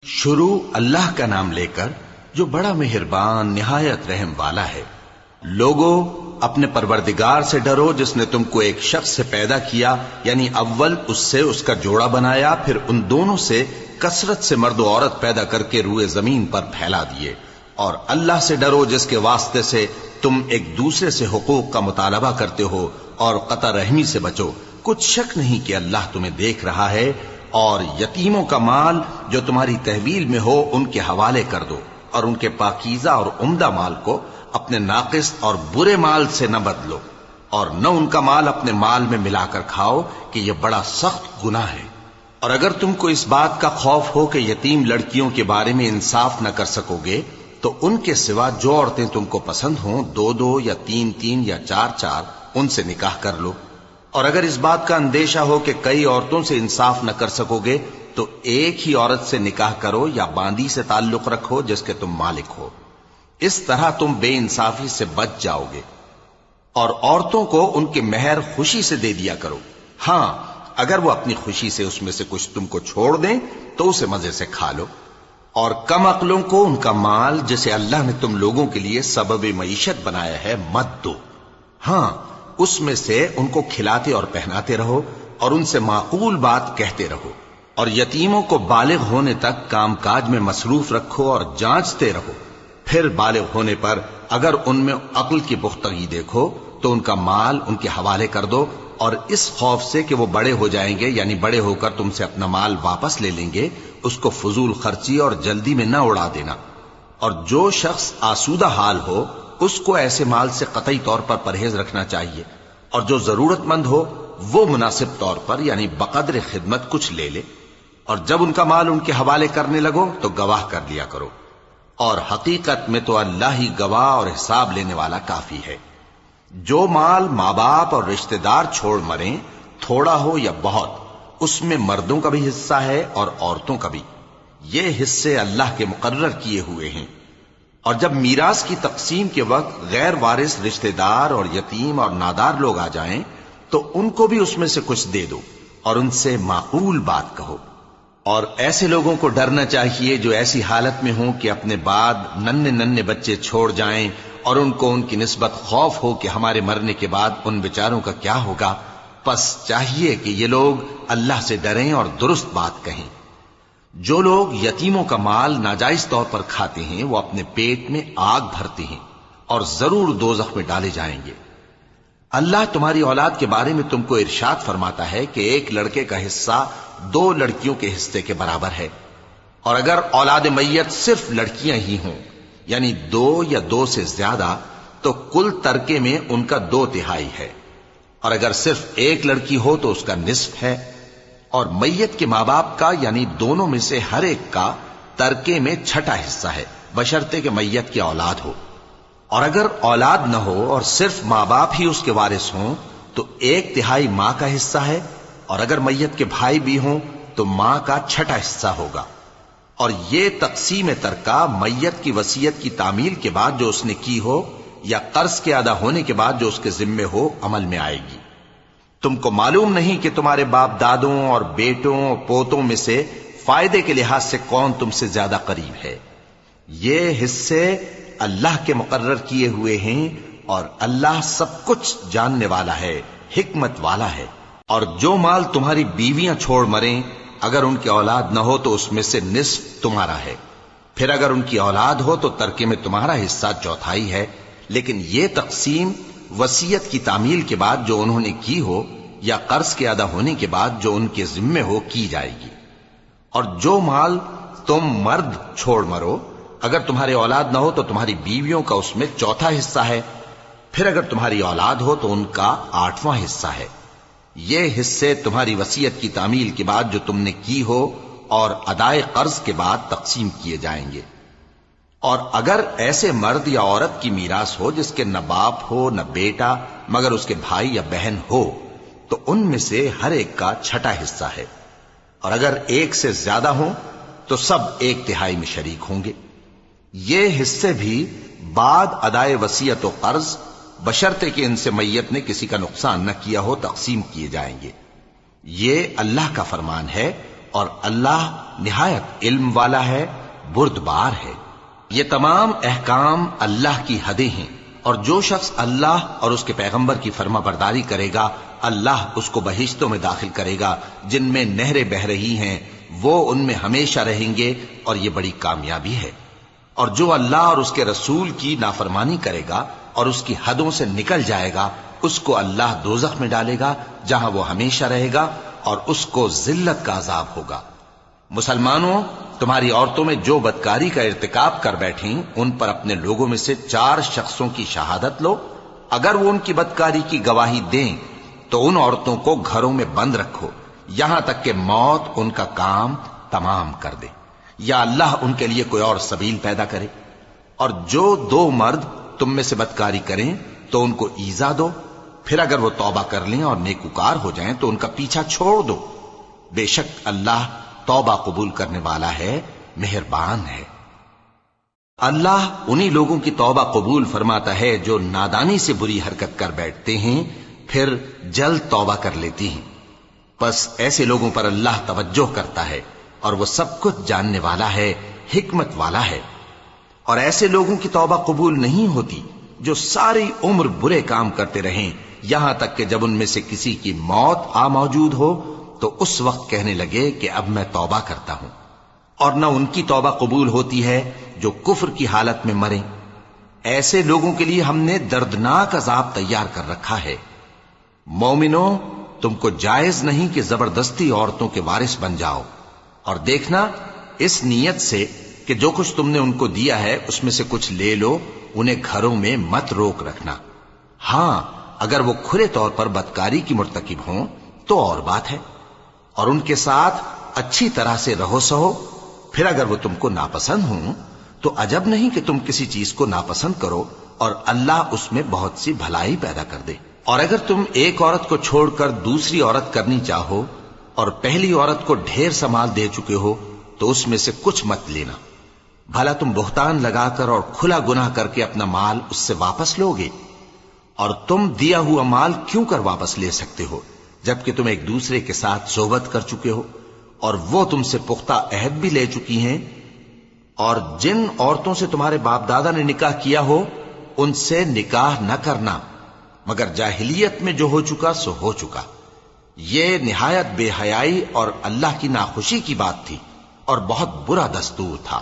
شروع اللہ کا نام لے کر جو بڑا مہربان نہایت رحم والا ہے۔ لوگو اپنے پروردگار سے ڈرو جس نے تم کو ایک شخص سے پیدا کیا، یعنی اول اس سے اس کا جوڑا بنایا، پھر ان دونوں سے کثرت سے مرد و عورت پیدا کر کے روئے زمین پر پھیلا دیے۔ اور اللہ سے ڈرو جس کے واسطے سے تم ایک دوسرے سے حقوق کا مطالبہ کرتے ہو، اور قطع رحمی سے بچو۔ کچھ شک نہیں کہ اللہ تمہیں دیکھ رہا ہے۔ اور یتیموں کا مال جو تمہاری تحویل میں ہو ان کے حوالے کر دو، اور ان کے پاکیزہ اور عمدہ مال کو اپنے ناقص اور برے مال سے نہ بدلو، اور نہ ان کا مال اپنے مال میں ملا کر کھاؤ کہ یہ بڑا سخت گناہ ہے۔ اور اگر تم کو اس بات کا خوف ہو کہ یتیم لڑکیوں کے بارے میں انصاف نہ کر سکو گے تو ان کے سوا جو عورتیں تم کو پسند ہوں، دو دو یا تین تین یا چار چار ان سے نکاح کر لو۔ اور اگر اس بات کا اندیشہ ہو کہ کئی عورتوں سے انصاف نہ کر سکو گے تو ایک ہی عورت سے نکاح کرو یا باندی سے تعلق رکھو جس کے تم مالک ہو۔ اس طرح تم بے انصافی سے بچ جاؤ گے۔ اور عورتوں کو ان کے مہر خوشی سے دے دیا کرو۔ ہاں، اگر وہ اپنی خوشی سے اس میں سے کچھ تم کو چھوڑ دیں تو اسے مزے سے کھا لو۔ اور کم عقلوں کو ان کا مال جسے اللہ نے تم لوگوں کے لیے سبب معیشت بنایا ہے مت دو۔ ہاں، اس میں سے ان کو کھلاتے اور پہناتے رہو اور ان سے معقول بات کہتے رہو۔ اور یتیموں کو بالغ ہونے تک کام کاج میں مصروف رکھو اور جانچتے رہو۔ پھر بالغ ہونے پر اگر ان میں عقل کی پختگی دیکھو تو ان کا مال ان کے حوالے کر دو، اور اس خوف سے کہ وہ بڑے ہو جائیں گے، یعنی بڑے ہو کر تم سے اپنا مال واپس لے لیں گے، اس کو فضول خرچی اور جلدی میں نہ اڑا دینا۔ اور جو شخص آسودہ حال ہو اس کو ایسے مال سے قطعی طور پر پرہیز رکھنا چاہیے، اور جو ضرورت مند ہو وہ مناسب طور پر یعنی بقدر خدمت کچھ لے لے۔ اور جب ان کا مال ان کے حوالے کرنے لگو تو گواہ کر لیا کرو، اور حقیقت میں تو اللہ ہی گواہ اور حساب لینے والا کافی ہے۔ جو مال ماں باپ اور رشتہ دار چھوڑ مریں، تھوڑا ہو یا بہت، اس میں مردوں کا بھی حصہ ہے اور عورتوں کا بھی۔ یہ حصے اللہ کے مقرر کیے ہوئے ہیں۔ اور جب میراث کی تقسیم کے وقت غیر وارث رشتہ دار اور یتیم اور نادار لوگ آ جائیں تو ان کو بھی اس میں سے کچھ دے دو، اور ان سے معقول بات کہو۔ اور ایسے لوگوں کو ڈرنا چاہیے جو ایسی حالت میں ہوں کہ اپنے بعد ننھے ننھے بچے چھوڑ جائیں، اور ان کو ان کی نسبت خوف ہو کہ ہمارے مرنے کے بعد ان بیچاروں کا کیا ہوگا۔ پس چاہیے کہ یہ لوگ اللہ سے ڈریں اور درست بات کہیں۔ جو لوگ یتیموں کا مال ناجائز طور پر کھاتے ہیں وہ اپنے پیٹ میں آگ بھرتے ہیں اور ضرور دوزخ میں ڈالے جائیں گے۔ اللہ تمہاری اولاد کے بارے میں تم کو ارشاد فرماتا ہے کہ ایک لڑکے کا حصہ دو لڑکیوں کے حصے کے برابر ہے، اور اگر اولاد میت صرف لڑکیاں ہی ہوں یعنی دو یا دو سے زیادہ تو کل ترکے میں ان کا 2/3 ہے، اور اگر صرف ایک لڑکی ہو تو اس کا نصف ہے۔ اور میت کے ماں باپ کا یعنی دونوں میں سے ہر ایک کا ترکے میں 6واں حصہ ہے، بشرطے کہ میت کی اولاد ہو۔ اور اگر اولاد نہ ہو اور صرف ماں باپ ہی اس کے وارث ہوں تو 1/3 ماں کا حصہ ہے، اور اگر میت کے بھائی بھی ہوں تو ماں کا 6واں حصہ ہوگا۔ اور یہ تقسیم ترکہ میت کی وصیت کی تعمیل کے بعد جو اس نے کی ہو یا قرض کے ادا ہونے کے بعد جو اس کے ذمے ہو عمل میں آئے گی۔ تم کو معلوم نہیں کہ تمہارے باپ دادوں اور بیٹوں اور پوتوں میں سے فائدے کے لحاظ سے کون تم سے زیادہ قریب ہے۔ یہ حصے اللہ کے مقرر کیے ہوئے ہیں، اور اللہ سب کچھ جاننے والا ہے، حکمت والا ہے۔ اور جو مال تمہاری بیویاں چھوڑ مریں اگر ان کی اولاد نہ ہو تو اس میں سے نصف تمہارا ہے، پھر اگر ان کی اولاد ہو تو ترکے میں تمہارا حصہ 1/4 ہے۔ لیکن یہ تقسیم وصیت کی تعمیل کے بعد جو انہوں نے کی ہو یا قرض کے ادا ہونے کے بعد جو ان کے ذمے ہو کی جائے گی۔ اور جو مال تم مرد چھوڑ مرو اگر تمہارے اولاد نہ ہو تو تمہاری بیویوں کا اس میں 1/4 حصہ ہے، پھر اگر تمہاری اولاد ہو تو ان کا 8واں حصہ ہے۔ یہ حصے تمہاری وصیت کی تعمیل کے بعد جو تم نے کی ہو اور ادائے قرض کے بعد تقسیم کیے جائیں گے۔ اور اگر ایسے مرد یا عورت کی میراث ہو جس کے نہ باپ ہو نہ بیٹا مگر اس کے بھائی یا بہن ہو تو ان میں سے ہر ایک کا 6واں حصہ ہے، اور اگر ایک سے زیادہ ہوں تو سب 1/3 میں شریک ہوں گے۔ یہ حصے بھی بعد ادائے وصیت و قرض بشرطے کہ ان سے میت نے کسی کا نقصان نہ کیا ہو تقسیم کیے جائیں گے۔ یہ اللہ کا فرمان ہے اور اللہ نہایت علم والا ہے، بردبار ہے۔ یہ تمام احکام اللہ کی حدیں ہیں، اور جو شخص اللہ اور اس کے پیغمبر کی فرما برداری کرے گا اللہ اس کو بہشتوں میں داخل کرے گا جن میں نہریں بہ رہی ہیں، وہ ان میں ہمیشہ رہیں گے، اور یہ بڑی کامیابی ہے۔ اور جو اللہ اور اس کے رسول کی نافرمانی کرے گا اور اس کی حدوں سے نکل جائے گا اس کو اللہ دوزخ میں ڈالے گا جہاں وہ ہمیشہ رہے گا، اور اس کو ذلت کا عذاب ہوگا۔ مسلمانوں، تمہاری عورتوں میں جو بدکاری کا ارتکاب کر بیٹھیں ان پر اپنے لوگوں میں سے 4 شخصوں کی شہادت لو۔ اگر وہ ان کی بدکاری کی گواہی دیں تو ان عورتوں کو گھروں میں بند رکھو یہاں تک کہ موت ان کا کام تمام کر دے، یا اللہ ان کے لیے کوئی اور سبیل پیدا کرے۔ اور جو 2 مرد تم میں سے بدکاری کریں تو ان کو ایذا دو، پھر اگر وہ توبہ کر لیں اور نیکوکار ہو جائیں تو ان کا پیچھا چھوڑ دو۔ بے شک اللہ توبہ قبول کرنے والا ہے، مہربان ہے۔ اللہ انہی لوگوں کی توبہ قبول فرماتا ہے جو نادانی سے بری حرکت کر بیٹھتے ہیں پھر جلد توبہ کر لیتی ہیں، پس ایسے لوگوں پر اللہ توجہ کرتا ہے اور وہ سب کچھ جاننے والا ہے، حکمت والا ہے۔ اور ایسے لوگوں کی توبہ قبول نہیں ہوتی جو ساری عمر برے کام کرتے رہیں یہاں تک کہ جب ان میں سے کسی کی موت آ موجود ہو تو اس وقت کہنے لگے کہ اب میں توبہ کرتا ہوں۔ اور نہ ان کی توبہ قبول ہوتی ہے جو کفر کی حالت میں مریں۔ ایسے لوگوں کے لیے ہم نے دردناک عذاب تیار کر رکھا ہے۔ مومنوں، تم کو جائز نہیں کہ زبردستی عورتوں کے وارث بن جاؤ، اور دیکھنا اس نیت سے کہ جو کچھ تم نے ان کو دیا ہے اس میں سے کچھ لے لو، انہیں گھروں میں مت روک رکھنا۔ ہاں، اگر وہ کھلے طور پر بدکاری کی مرتکب ہوں تو اور بات ہے، اور ان کے ساتھ اچھی طرح سے رہو سہو۔ پھر اگر وہ تم کو ناپسند ہوں تو عجب نہیں کہ تم کسی چیز کو ناپسند کرو، اور اللہ اس میں بہت سی بھلائی پیدا کر دے۔ اور اگر تم ایک عورت کو چھوڑ کر دوسری عورت کرنی چاہو اور پہلی عورت کو ڈھیر سا مال دے چکے ہو تو اس میں سے کچھ مت لینا، بھلا تم بہتان لگا کر اور کھلا گناہ کر کے اپنا مال اس سے واپس لو گے؟ اور تم دیا ہوا مال کیوں کر واپس لے سکتے ہو جبکہ تم ایک دوسرے کے ساتھ صحبت کر چکے ہو اور وہ تم سے پختہ عہد بھی لے چکی ہیں؟ اور جن عورتوں سے تمہارے باپ دادا نے نکاح کیا ہو ان سے نکاح نہ کرنا مگر جاہلیت میں جو ہو چکا سو ہو چکا۔ یہ نہایت بے حیائی اور اللہ کی ناخوشی کی بات تھی اور بہت برا دستور تھا۔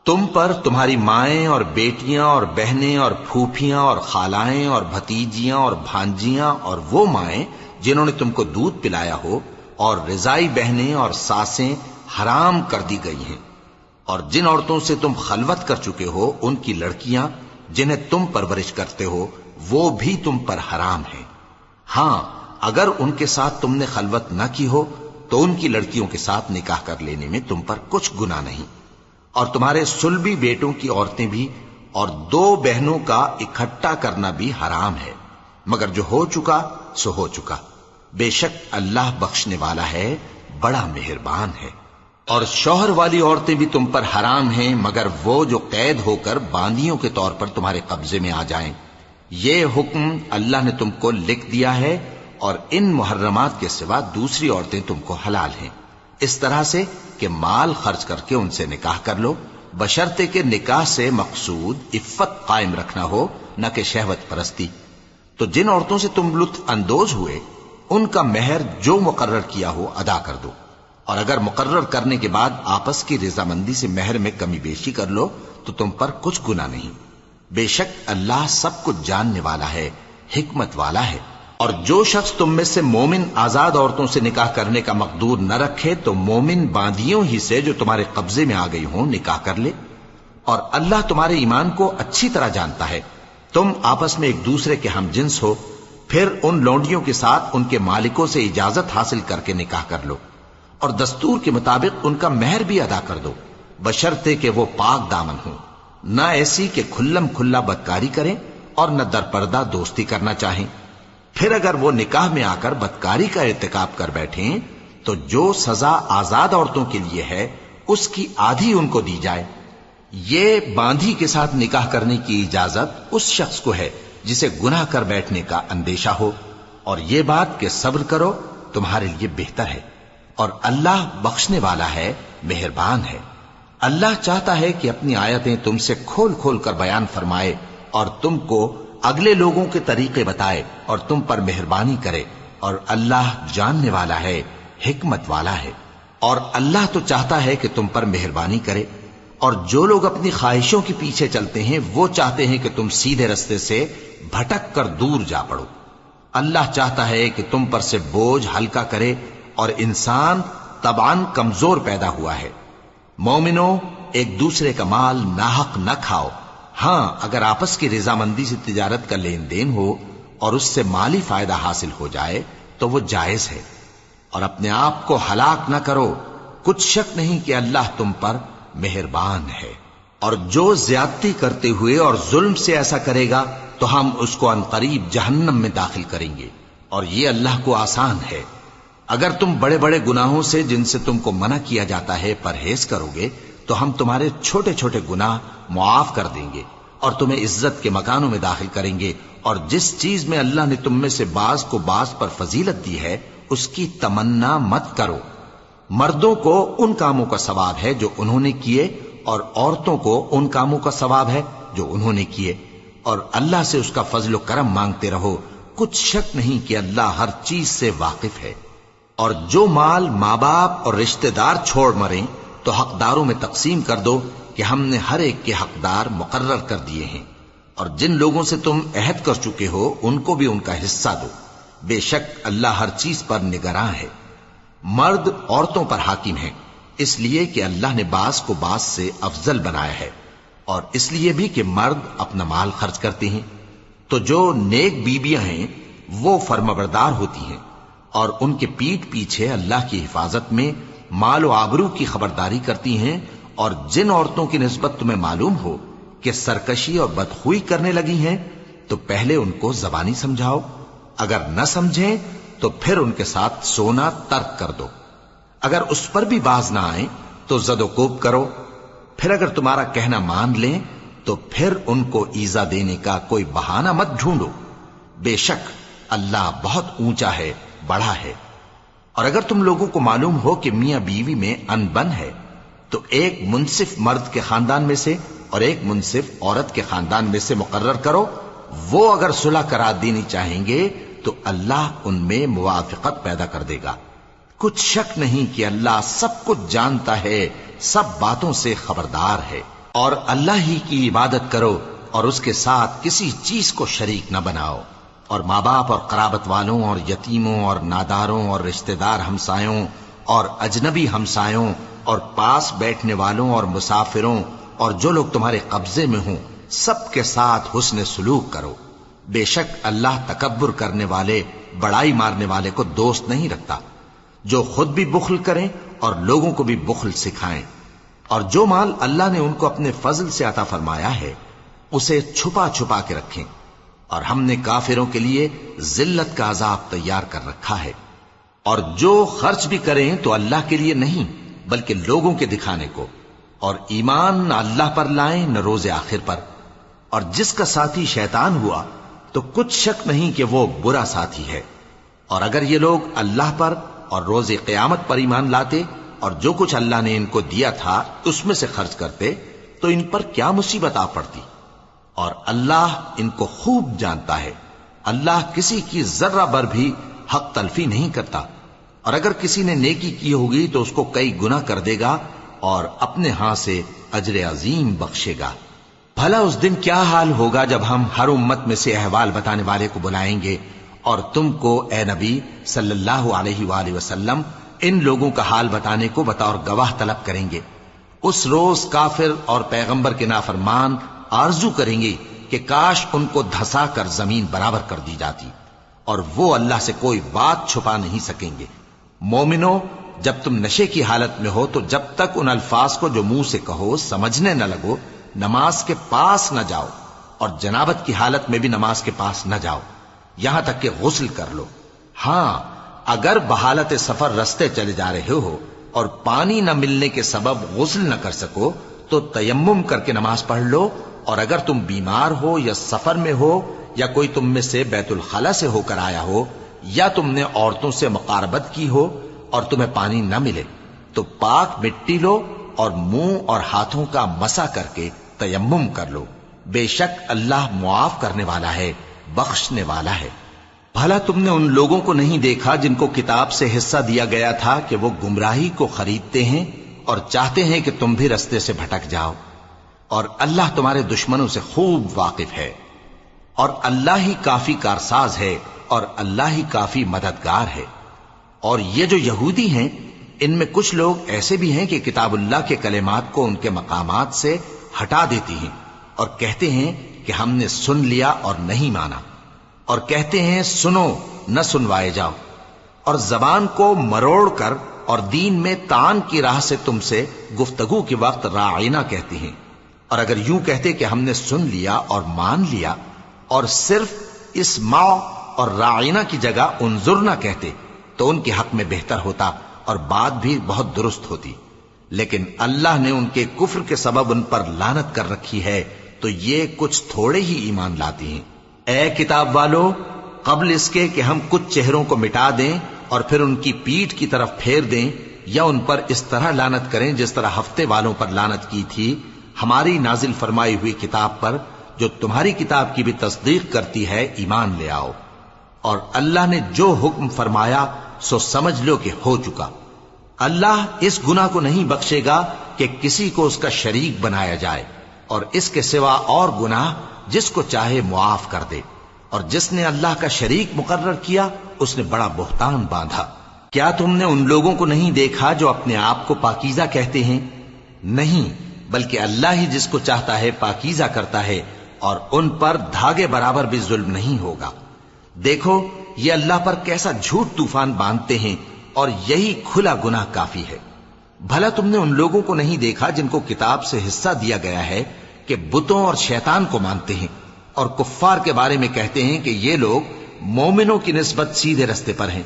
تم پر تمہاری مائیں اور بیٹیاں اور بہنیں اور پھوپھیاں اور خالائیں اور بھتیجیاں اور بھانجیاں اور وہ مائیں جنہوں نے تم کو دودھ پلایا ہو اور رضائی بہنیں اور ساسیں حرام کر دی گئی ہیں، اور جن عورتوں سے تم خلوت کر چکے ہو ان کی لڑکیاں جنہیں تم پرورش کرتے ہو وہ بھی تم پر حرام ہیں۔ ہاں، اگر ان کے ساتھ تم نے خلوت نہ کی ہو تو ان کی لڑکیوں کے ساتھ نکاح کر لینے میں تم پر کچھ گناہ نہیں۔ اور تمہارے صلبی بیٹوں کی عورتیں بھی اور 2 بہنوں کا اکٹھا کرنا بھی حرام ہے، مگر جو ہو چکا سو ہو چکا۔ بے شک اللہ بخشنے والا ہے، بڑا مہربان ہے۔ اور شوہر والی عورتیں بھی تم پر حرام ہیں مگر وہ جو قید ہو کر باندیوں کے طور پر تمہارے قبضے میں آ جائیں۔ یہ حکم اللہ نے تم کو لکھ دیا ہے، اور ان محرمات کے سوا دوسری عورتیں تم کو حلال ہیں، اس طرح سے کہ مال خرچ کر کے ان سے نکاح کر لو، بشرطے کہ نکاح سے مقصود عفت قائم رکھنا ہو نہ کہ شہوت پرستی۔ تو جن عورتوں سے تم لطف اندوز ہوئے ان کا مہر جو مقرر کیا ہو ادا کر دو، اور اگر مقرر کرنے کے بعد آپس کی رضامندی سے مہر میں کمی بیشی کر لو تو تم پر کچھ گناہ نہیں۔ بے شک اللہ سب کچھ جاننے والا ہے، حکمت والا ہے۔ اور جو شخص تم میں سے مومن آزاد عورتوں سے نکاح کرنے کا مقدور نہ رکھے تو مومن باندیوں ہی سے جو تمہارے قبضے میں آ گئی ہوں نکاح کر لے، اور اللہ تمہارے ایمان کو اچھی طرح جانتا ہے۔ تم آپس میں ایک دوسرے کے ہم جنس ہو، پھر ان لونڈیوں کے ساتھ ان کے مالکوں سے اجازت حاصل کر کے نکاح کر لو، اور دستور کے مطابق ان کا مہر بھی ادا کر دو، بشرطے کہ وہ پاک دامن ہوں، نہ ایسی کہ کھلم کھلا بدکاری کریں اور نہ درپردہ دوستی کرنا چاہیں۔ پھر اگر وہ نکاح میں آ کر بدکاری کا ارتکاب کر بیٹھیں تو جو سزا آزاد عورتوں کے لیے ہے اس کی آدھی ان کو دی جائے۔ یہ باندھی کے ساتھ نکاح کرنے کی اجازت اس شخص کو ہے جسے گناہ کر بیٹھنے کا اندیشہ ہو، اور یہ بات کہ صبر کرو تمہارے لیے بہتر ہے۔ اور اللہ بخشنے والا ہے، مہربان ہے۔ اللہ چاہتا ہے کہ اپنی آیتیں تم سے کھول کھول کر بیان فرمائے اور تم کو اگلے لوگوں کے طریقے بتائے اور تم پر مہربانی کرے، اور اللہ جاننے والا ہے، حکمت والا ہے۔ اور اللہ تو چاہتا ہے کہ تم پر مہربانی کرے، اور جو لوگ اپنی خواہشوں کے پیچھے چلتے ہیں وہ چاہتے ہیں کہ تم سیدھے رستے سے بھٹک کر دور جا پڑو۔ اللہ چاہتا ہے کہ تم پر سے بوجھ ہلکا کرے، اور انسان طبعاً کمزور پیدا ہوا ہے۔ مومنو، ایک دوسرے کا مال ناحق نہ کھاؤ۔ ہاں، اگر آپس کی رضامندی سے تجارت کا لین دین ہو اور اس سے مالی فائدہ حاصل ہو جائے تو وہ جائز ہے، اور اپنے آپ کو ہلاک نہ کرو، کچھ شک نہیں کہ اللہ تم پر مہربان ہے۔ اور جو زیادتی کرتے ہوئے اور ظلم سے ایسا کرے گا تو ہم اس کو عنقریب جہنم میں داخل کریں گے، اور یہ اللہ کو آسان ہے۔ اگر تم بڑے بڑے گناہوں سے جن سے تم کو منع کیا جاتا ہے پرہیز کرو گے تو ہم تمہارے چھوٹے چھوٹے گناہ معاف کر دیں گے اور تمہیں عزت کے مکانوں میں داخل کریں گے، اور جس چیز میں اللہ نے تم میں سے بعض کو بعض پر فضیلت دی ہے اس کی تمنا مت کرو۔ مردوں کو ان کاموں کا ثواب ہے جو انہوں نے کیے، اور عورتوں کو ان کاموں کا ثواب ہے جو انہوں نے کیے، اور اللہ سے اس کا فضل و کرم مانگتے رہو، کچھ شک نہیں کہ اللہ ہر چیز سے واقف ہے۔ اور جو مال ماں باپ اور رشتہ دار چھوڑ مریں تو حقداروں میں تقسیم کر دو کہ ہم نے ہر ایک کے حقدار مقرر کر دیے ہیں، اور جن لوگوں سے تم عہد کر چکے ہو ان کو بھی ان کا حصہ دو، بے شک اللہ ہر چیز پر نگراں ہے۔ مرد عورتوں پر حاکم ہیں، اس لیے کہ اللہ نے بعض کو بعض سے افضل بنایا ہے، اور اس لیے بھی کہ مرد اپنا مال خرچ کرتے ہیں، تو جو نیک بیویاں ہیں وہ فرمانبردار ہوتی ہیں، اور ان کے پیٹھ پیچھے اللہ کی حفاظت میں مال و آبرو کی خبرداری کرتی ہیں۔ اور جن عورتوں کی نسبت تمہیں معلوم ہو کہ سرکشی اور بدخوئی کرنے لگی ہیں تو پہلے ان کو زبانی سمجھاؤ، اگر نہ سمجھیں تو پھر ان کے ساتھ سونا ترک کر دو۔ اگر اس پر بھی باز نہ آئیں تو زد و کوب کرو، پھر اگر تمہارا کہنا مان لیں تو پھر ان کو ایذا دینے کا کوئی بہانہ مت ڈھونڈو، بے شک اللہ بہت اونچا ہے، بڑا ہے۔ اور اگر تم لوگوں کو معلوم ہو کہ میاں بیوی میں ان بن ہے تو ایک منصف مرد کے خاندان میں سے اور ایک منصف عورت کے خاندان میں سے مقرر کرو، وہ اگر صلح کرا دینی چاہیں گے تو اللہ ان میں موافقت پیدا کر دے گا۔ کچھ شک نہیں کہ اللہ سب کچھ جانتا ہے، سب باتوں سے خبردار ہے۔ اور اللہ ہی کی عبادت کرو اور اس کے ساتھ کسی چیز کو شریک نہ بناؤ، اور ماں باپ اور قرابت والوں اور یتیموں اور ناداروں اور رشتہ دار ہمسایوں اور اجنبی ہمسایوں اور پاس بیٹھنے والوں اور مسافروں اور جو لوگ تمہارے قبضے میں ہوں سب کے ساتھ حسن سلوک کرو، بے شک اللہ تکبر کرنے والے، بڑائی مارنے والے کو دوست نہیں رکھتا۔ جو خود بھی بخل کریں اور لوگوں کو بھی بخل سکھائیں، اور جو مال اللہ نے ان کو اپنے فضل سے عطا فرمایا ہے اسے چھپا چھپا کے رکھیں، اور ہم نے کافروں کے لیے ذلت کا عذاب تیار کر رکھا ہے۔ اور جو خرچ بھی کریں تو اللہ کے لیے نہیں بلکہ لوگوں کے دکھانے کو، اور ایمان نہ اللہ پر لائیں نہ روز آخر پر۔ اور جس کا ساتھی شیطان ہوا تو کچھ شک نہیں کہ وہ برا ساتھی ہے۔ اور اگر یہ لوگ اللہ پر اور روز قیامت پر ایمان لاتے اور جو کچھ اللہ نے ان کو دیا تھا اس میں سے خرچ کرتے تو ان پر کیا مصیبت آ پڑتی، اور اللہ ان کو خوب جانتا ہے۔ اللہ کسی کی ذرہ بر بھی حق تلفی نہیں کرتا، اور اگر کسی نے نیکی کی ہوگی تو اس کو کئی گنا کر دے گا اور اپنے ہاں سے اجر عظیم بخشے گا۔ بھلا اس دن کیا حال ہوگا جب ہم ہر امت میں سے احوال بتانے والے کو بلائیں گے اور تم کو اے نبی صلی اللہ علیہ وآلہ وسلم ان لوگوں کا حال بتانے کو بطور گواہ طلب کریں گے۔ اس روز کافر اور پیغمبر کے نافرمان آرزو کریں گے کہ کاش ان کو دھسا کر زمین برابر کر دی جاتی، اور وہ اللہ سے کوئی بات چھپا نہیں سکیں گے۔ مومنو، جب تم نشے کی حالت میں ہو تو جب تک ان الفاظ کو جو منہ سے کہو سمجھنے نہ لگو نماز کے پاس نہ جاؤ، اور جنابت کی حالت میں بھی نماز کے پاس نہ جاؤ یہاں تک کہ غسل کر لو۔ ہاں، اگر بحالت سفر رستے چلے جا رہے ہو اور پانی نہ ملنے کے سبب غسل نہ کر سکو تو تیمم کر کے نماز پڑھ لو، اور اگر تم بیمار ہو یا سفر میں ہو یا کوئی تم میں سے بیت الخلا سے ہو کر آیا ہو یا تم نے عورتوں سے مقاربت کی ہو اور تمہیں پانی نہ ملے تو پاک مٹی لو اور منہ اور ہاتھوں کا مسح کر کے تیمم کر لو، بے شک اللہ معاف کرنے والا ہے، بخشنے والا ہے۔ بھلا تم نے ان لوگوں کو نہیں دیکھا جن کو کتاب سے حصہ دیا گیا تھا کہ وہ گمراہی کو خریدتے ہیں اور چاہتے ہیں کہ تم بھی رستے سے بھٹک جاؤ، اور اللہ تمہارے دشمنوں سے خوب واقف ہے، اور اللہ ہی کافی کارساز ہے، اور اللہ ہی کافی مددگار ہے۔ اور یہ جو یہودی ہیں، ان میں کچھ لوگ ایسے بھی ہیں کہ کتاب اللہ کے کلمات کو ان کے مقامات سے ہٹا دیتی ہیں اور کہتے ہیں کہ ہم نے سن لیا اور نہیں مانا، اور کہتے ہیں سنو نہ سنوائے جاؤ، اور زبان کو مروڑ کر اور دین میں تان کی راہ سے تم سے گفتگو کے وقت راعینا کہتی ہیں۔ اور اگر یوں کہتے کہ ہم نے سن لیا اور مان لیا اور صرف اسمع اور راعینا کی جگہ انظرنا کہتے تو ان کے حق میں بہتر ہوتا اور بات بھی بہت درست ہوتی، لیکن اللہ نے ان کے کفر کے سبب ان پر لعنت کر رکھی ہے، تو یہ کچھ تھوڑے ہی ایمان لاتی ہیں۔ اے کتاب والو، قبل اس کے کہ ہم کچھ چہروں کو مٹا دیں اور پھر ان کی پیٹھ کی طرف پھیر دیں یا ان پر اس طرح لعنت کریں جس طرح ہفتے والوں پر لعنت کی تھی، ہماری نازل فرمائی ہوئی کتاب پر جو تمہاری کتاب کی بھی تصدیق کرتی ہے ایمان لے آؤ، اور اللہ نے جو حکم فرمایا سو سمجھ لو کہ ہو چکا۔ اللہ اس گناہ کو نہیں بخشے گا کہ کسی کو اس کا شریک بنایا جائے، اور اس کے سوا اور گناہ جس کو چاہے معاف کر دے، اور جس نے اللہ کا شریک مقرر کیا اس نے بڑا بہتان باندھا۔ کیا تم نے ان لوگوں کو نہیں دیکھا جو اپنے آپ کو پاکیزہ کہتے ہیں؟ نہیں، بلکہ اللہ ہی جس کو چاہتا ہے پاکیزہ کرتا ہے، اور ان پر دھاگے برابر بھی ظلم نہیں ہوگا۔ دیکھو یہ اللہ پر کیسا جھوٹ طوفان باندھتے ہیں، اور یہی کھلا گناہ کافی ہے۔ بھلا تم نے ان لوگوں کو نہیں دیکھا جن کو کتاب سے حصہ دیا گیا ہے کہ بتوں اور شیطان کو مانتے ہیں، اور کفار کے بارے میں کہتے ہیں کہ یہ لوگ مومنوں کی نسبت سیدھے رستے پر ہیں۔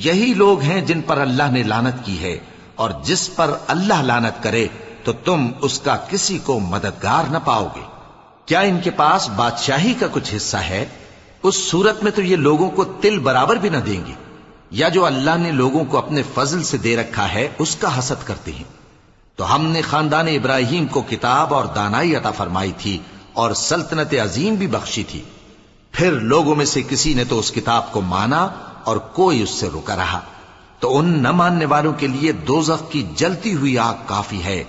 یہی لوگ ہیں جن پر اللہ نے لعنت کی ہے، اور جس پر اللہ لعنت کرے تو تم اس کا کسی کو مددگار نہ پاؤ گے۔ کیا ان کے پاس بادشاہی کا کچھ حصہ ہے؟ اس صورت میں تو یہ لوگوں کو تل برابر بھی نہ دیں گے، یا جو اللہ نے لوگوں کو اپنے فضل سے دے رکھا ہے اس کا حسد کرتے ہیں۔ تو ہم نے خاندان ابراہیم کو کتاب اور دانائی عطا فرمائی تھی اور سلطنت عظیم بھی بخشی تھی، پھر لوگوں میں سے کسی نے تو اس کتاب کو مانا اور کوئی اس سے رکا رہا، تو ان نہ ماننے والوں کے لیے دوزخ کی جلتی ہوئی آگ کافی ہے۔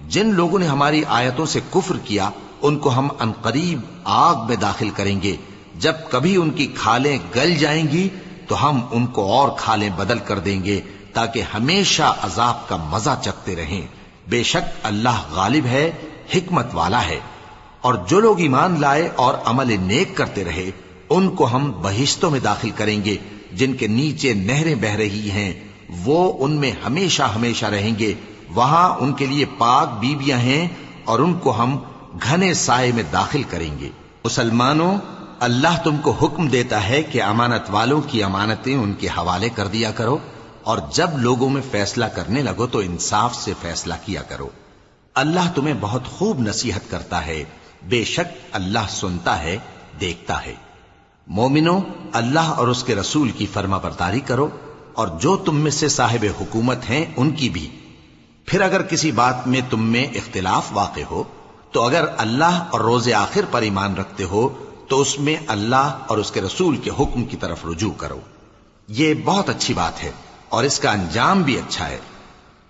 جن لوگوں نے ہماری آیتوں سے کفر کیا ان کو ہم عنقریب آگ میں داخل کریں گے، جب کبھی ان کی کھالیں گل جائیں گی تو ہم ان کو اور کھالیں بدل کر دیں گے تاکہ ہمیشہ عذاب کا مزہ چکھتے رہیں۔ بے شک اللہ غالب ہے، حکمت والا ہے۔ اور جو لوگ ایمان لائے اور عمل نیک کرتے رہے ان کو ہم بہشتوں میں داخل کریں گے جن کے نیچے نہریں بہ رہی ہیں، وہ ان میں ہمیشہ ہمیشہ رہیں گے، وہاں ان کے لیے پاک بیویاں ہیں اور ان کو ہم گھنے سائے میں داخل کریں گے۔ مسلمانوں، اللہ تم کو حکم دیتا ہے کہ امانت والوں کی امانتیں ان کے حوالے کر دیا کرو، اور جب لوگوں میں فیصلہ کرنے لگو تو انصاف سے فیصلہ کیا کرو۔ اللہ تمہیں بہت خوب نصیحت کرتا ہے، بے شک اللہ سنتا ہے، دیکھتا ہے۔ مومنوں، اللہ اور اس کے رسول کی فرما برداری کرو، اور جو تم میں سے صاحب حکومت ہیں ان کی بھی۔ پھر اگر کسی بات میں تم میں اختلاف واقع ہو تو اگر اللہ اور روز آخر پر ایمان رکھتے ہو تو اس میں اللہ اور اس کے رسول کے حکم کی طرف رجوع کرو۔ یہ بہت اچھی بات ہے اور اس کا انجام بھی اچھا ہے۔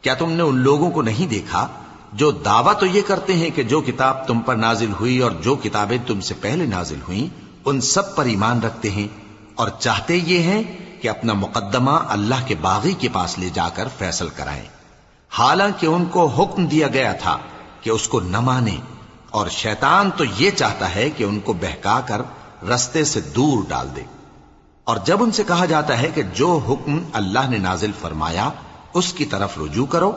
کیا تم نے ان لوگوں کو نہیں دیکھا جو دعویٰ تو یہ کرتے ہیں کہ جو کتاب تم پر نازل ہوئی اور جو کتابیں تم سے پہلے نازل ہوئیں ان سب پر ایمان رکھتے ہیں، اور چاہتے یہ ہیں کہ اپنا مقدمہ اللہ کے باغی کے پاس لے جا کر فیصل کرائیں، حالانکہ ان کو حکم دیا گیا تھا کہ اس کو نہ مانیں، اور شیطان تو یہ چاہتا ہے کہ ان کو بہکا کر رستے سے دور ڈال دے۔ اور جب ان سے کہا جاتا ہے کہ جو حکم اللہ نے نازل فرمایا اس کی طرف رجوع کرو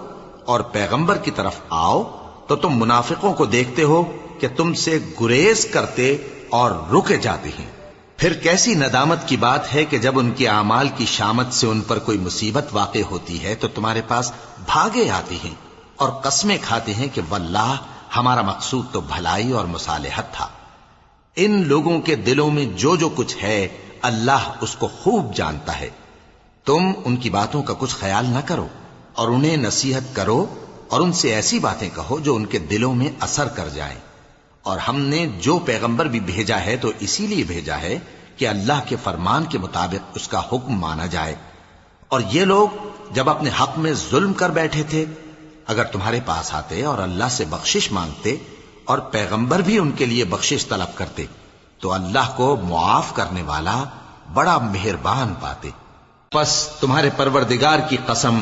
اور پیغمبر کی طرف آؤ، تو تم منافقوں کو دیکھتے ہو کہ تم سے گریز کرتے اور رکے جاتے ہیں۔ پھر کیسی ندامت کی بات ہے کہ جب ان کے اعمال کی شامت سے ان پر کوئی مصیبت واقع ہوتی ہے تو تمہارے پاس بھاگے آتے ہیں اور قسمیں کھاتے ہیں کہ واللہ ہمارا مقصود تو بھلائی اور مصالحت تھا۔ ان لوگوں کے دلوں میں جو جو کچھ ہے اللہ اس کو خوب جانتا ہے۔ تم ان کی باتوں کا کچھ خیال نہ کرو اور انہیں نصیحت کرو اور ان سے ایسی باتیں کہو جو ان کے دلوں میں اثر کر جائیں۔ اور ہم نے جو پیغمبر بھی بھیجا ہے تو اسی لیے بھیجا ہے کہ اللہ کے فرمان کے مطابق اس کا حکم مانا جائے۔ اور یہ لوگ جب اپنے حق میں ظلم کر بیٹھے تھے، اگر تمہارے پاس آتے اور اللہ سے بخشش مانگتے اور پیغمبر بھی ان کے لیے بخشش طلب کرتے تو اللہ کو معاف کرنے والا بڑا مہربان پاتے۔ پس تمہارے پروردگار کی قسم،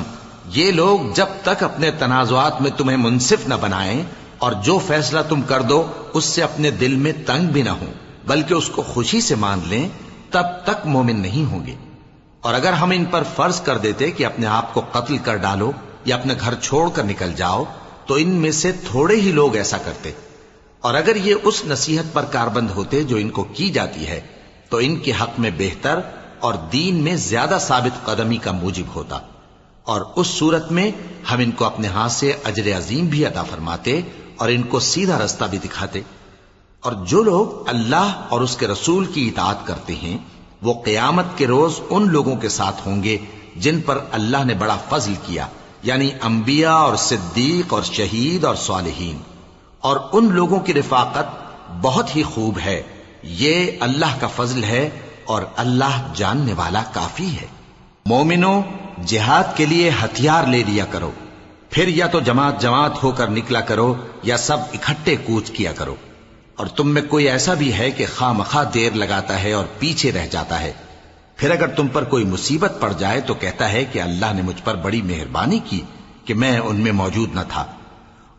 یہ لوگ جب تک اپنے تنازعات میں تمہیں منصف نہ بنائیں اور جو فیصلہ تم کر دو اس سے اپنے دل میں تنگ بھی نہ ہوں بلکہ اس کو خوشی سے مان لیں، تب تک مومن نہیں ہوں گے۔ اور اگر ہم ان پر فرض کر دیتے کہ اپنے آپ کو قتل کر ڈالو یا اپنا گھر چھوڑ کر نکل جاؤ تو ان میں سے تھوڑے ہی لوگ ایسا کرتے، اور اگر یہ اس نصیحت پر کاربند ہوتے جو ان کو کی جاتی ہے تو ان کے حق میں بہتر اور دین میں زیادہ ثابت قدمی کا موجب ہوتا، اور اس صورت میں ہم ان کو اپنے ہاتھ سے اجر عظیم بھی عطا فرماتے اور ان کو سیدھا رستہ بھی دکھاتے۔ اور جو لوگ اللہ اور اس کے رسول کی اطاعت کرتے ہیں وہ قیامت کے روز ان لوگوں کے ساتھ ہوں گے جن پر اللہ نے بڑا فضل کیا، یعنی انبیاء اور صدیق اور شہید اور صالحین، اور ان لوگوں کی رفاقت بہت ہی خوب ہے۔ یہ اللہ کا فضل ہے اور اللہ جاننے والا کافی ہے۔ مومنوں، جہاد کے لیے ہتھیار لے لیا کرو، پھر یا تو جماعت جماعت ہو کر نکلا کرو یا سب اکٹھے کوچ کیا کرو۔ اور تم میں کوئی ایسا بھی ہے کہ خواہ مخواہ دیر لگاتا ہے اور پیچھے رہ جاتا ہے، پھر اگر تم پر کوئی مصیبت پڑ جائے تو کہتا ہے کہ اللہ نے مجھ پر بڑی مہربانی کی کہ میں ان میں موجود نہ تھا۔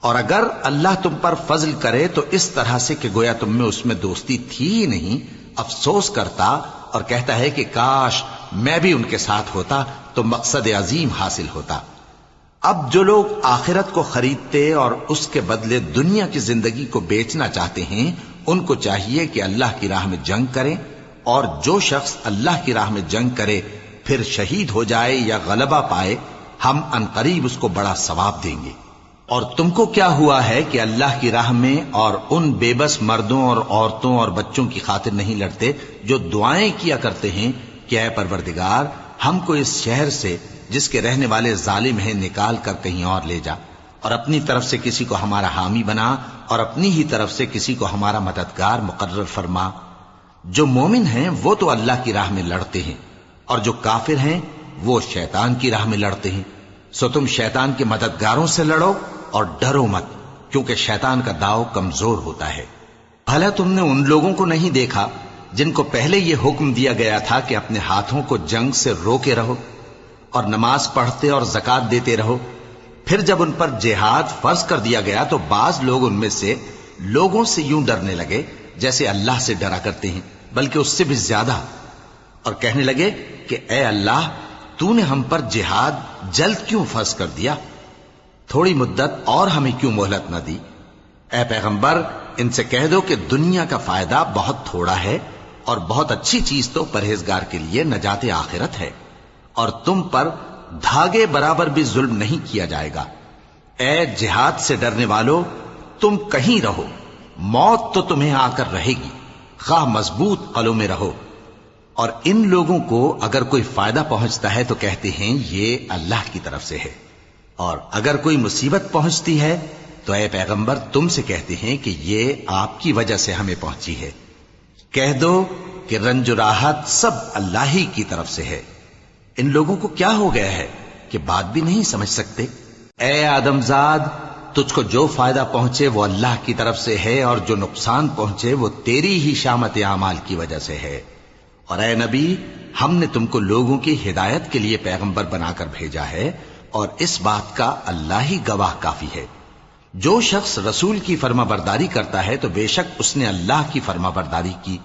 اور اگر اللہ تم پر فضل کرے تو اس طرح سے کہ گویا تم میں اس میں دوستی تھی ہی نہیں، افسوس کرتا اور کہتا ہے کہ کاش میں بھی ان کے ساتھ ہوتا تو مقصد عظیم حاصل ہوتا۔ اب جو لوگ آخرت کو خریدتے اور اس کے بدلے دنیا کی زندگی کو بیچنا چاہتے ہیں ان کو چاہیے کہ اللہ کی راہ میں جنگ کریں، اور جو شخص اللہ کی راہ میں جنگ کرے پھر شہید ہو جائے یا غلبہ پائے ہم عنقریب اس کو بڑا ثواب دیں گے۔ اور تم کو کیا ہوا ہے کہ اللہ کی راہ میں اور ان بے بس مردوں اور عورتوں اور بچوں کی خاطر نہیں لڑتے جو دعائیں کیا کرتے ہیں کہ اے پروردگار ہم کو اس شہر سے جس کے رہنے والے ظالم ہیں نکال کر کہیں اور لے جا، اور اپنی طرف سے کسی کو ہمارا حامی بنا اور اپنی ہی طرف سے کسی کو ہمارا مددگار مقرر فرما۔ جو مومن ہیں وہ تو اللہ کی راہ میں لڑتے ہیں، اور جو کافر ہیں وہ شیطان کی راہ میں لڑتے ہیں، سو تم شیطان کے مددگاروں سے لڑو اور ڈرو مت، کیونکہ شیطان کا داؤ کمزور ہوتا ہے۔ بھلا تم نے ان لوگوں کو نہیں دیکھا جن کو پہلے یہ حکم دیا گیا تھا کہ اپنے ہاتھوں کو جنگ سے روکے رہو اور نماز پڑھتے اور زکوٰۃ دیتے رہو، پھر جب ان پر جہاد فرض کر دیا گیا تو بعض لوگ ان میں سے لوگوں سے یوں ڈرنے لگے جیسے اللہ سے ڈرا کرتے ہیں، بلکہ اس سے بھی زیادہ، اور کہنے لگے کہ اے اللہ تو نے ہم پر جہاد جلد کیوں فرض کر دیا؟ تھوڑی مدت اور ہمیں کیوں مہلت نہ دی؟ اے پیغمبر ان سے کہہ دو کہ دنیا کا فائدہ بہت تھوڑا ہے اور بہت اچھی چیز تو پرہیزگار کے لیے نجات آخرت ہے، اور تم پر دھاگے برابر بھی ظلم نہیں کیا جائے گا۔ اے جہاد سے ڈرنے والو، تم کہیں رہو، موت تو تمہیں آ کر رہے گی، خواہ مضبوط قلعوں میں رہو۔ اور ان لوگوں کو اگر کوئی فائدہ پہنچتا ہے تو کہتے ہیں یہ اللہ کی طرف سے ہے، اور اگر کوئی مصیبت پہنچتی ہے تو اے پیغمبر تم سے کہتے ہیں کہ یہ آپ کی وجہ سے ہمیں پہنچی ہے۔ کہہ دو کہ رنج و راحت سب اللہ ہی کی طرف سے ہے۔ ان لوگوں کو کیا ہو گیا ہے کہ بات بھی نہیں سمجھ سکتے؟ اے آدم زاد، تجھ کو جو فائدہ پہنچے وہ اللہ کی طرف سے ہے، اور جو نقصان پہنچے وہ تیری ہی شامت اعمال کی وجہ سے ہے۔ اور اے نبی، ہم نے تم کو لوگوں کی ہدایت کے لیے پیغمبر بنا کر بھیجا ہے، اور اس بات کا اللہ ہی گواہ کافی ہے۔ جو شخص رسول کی فرما برداری کرتا ہے تو بے شک اس نے اللہ کی فرما برداری کی،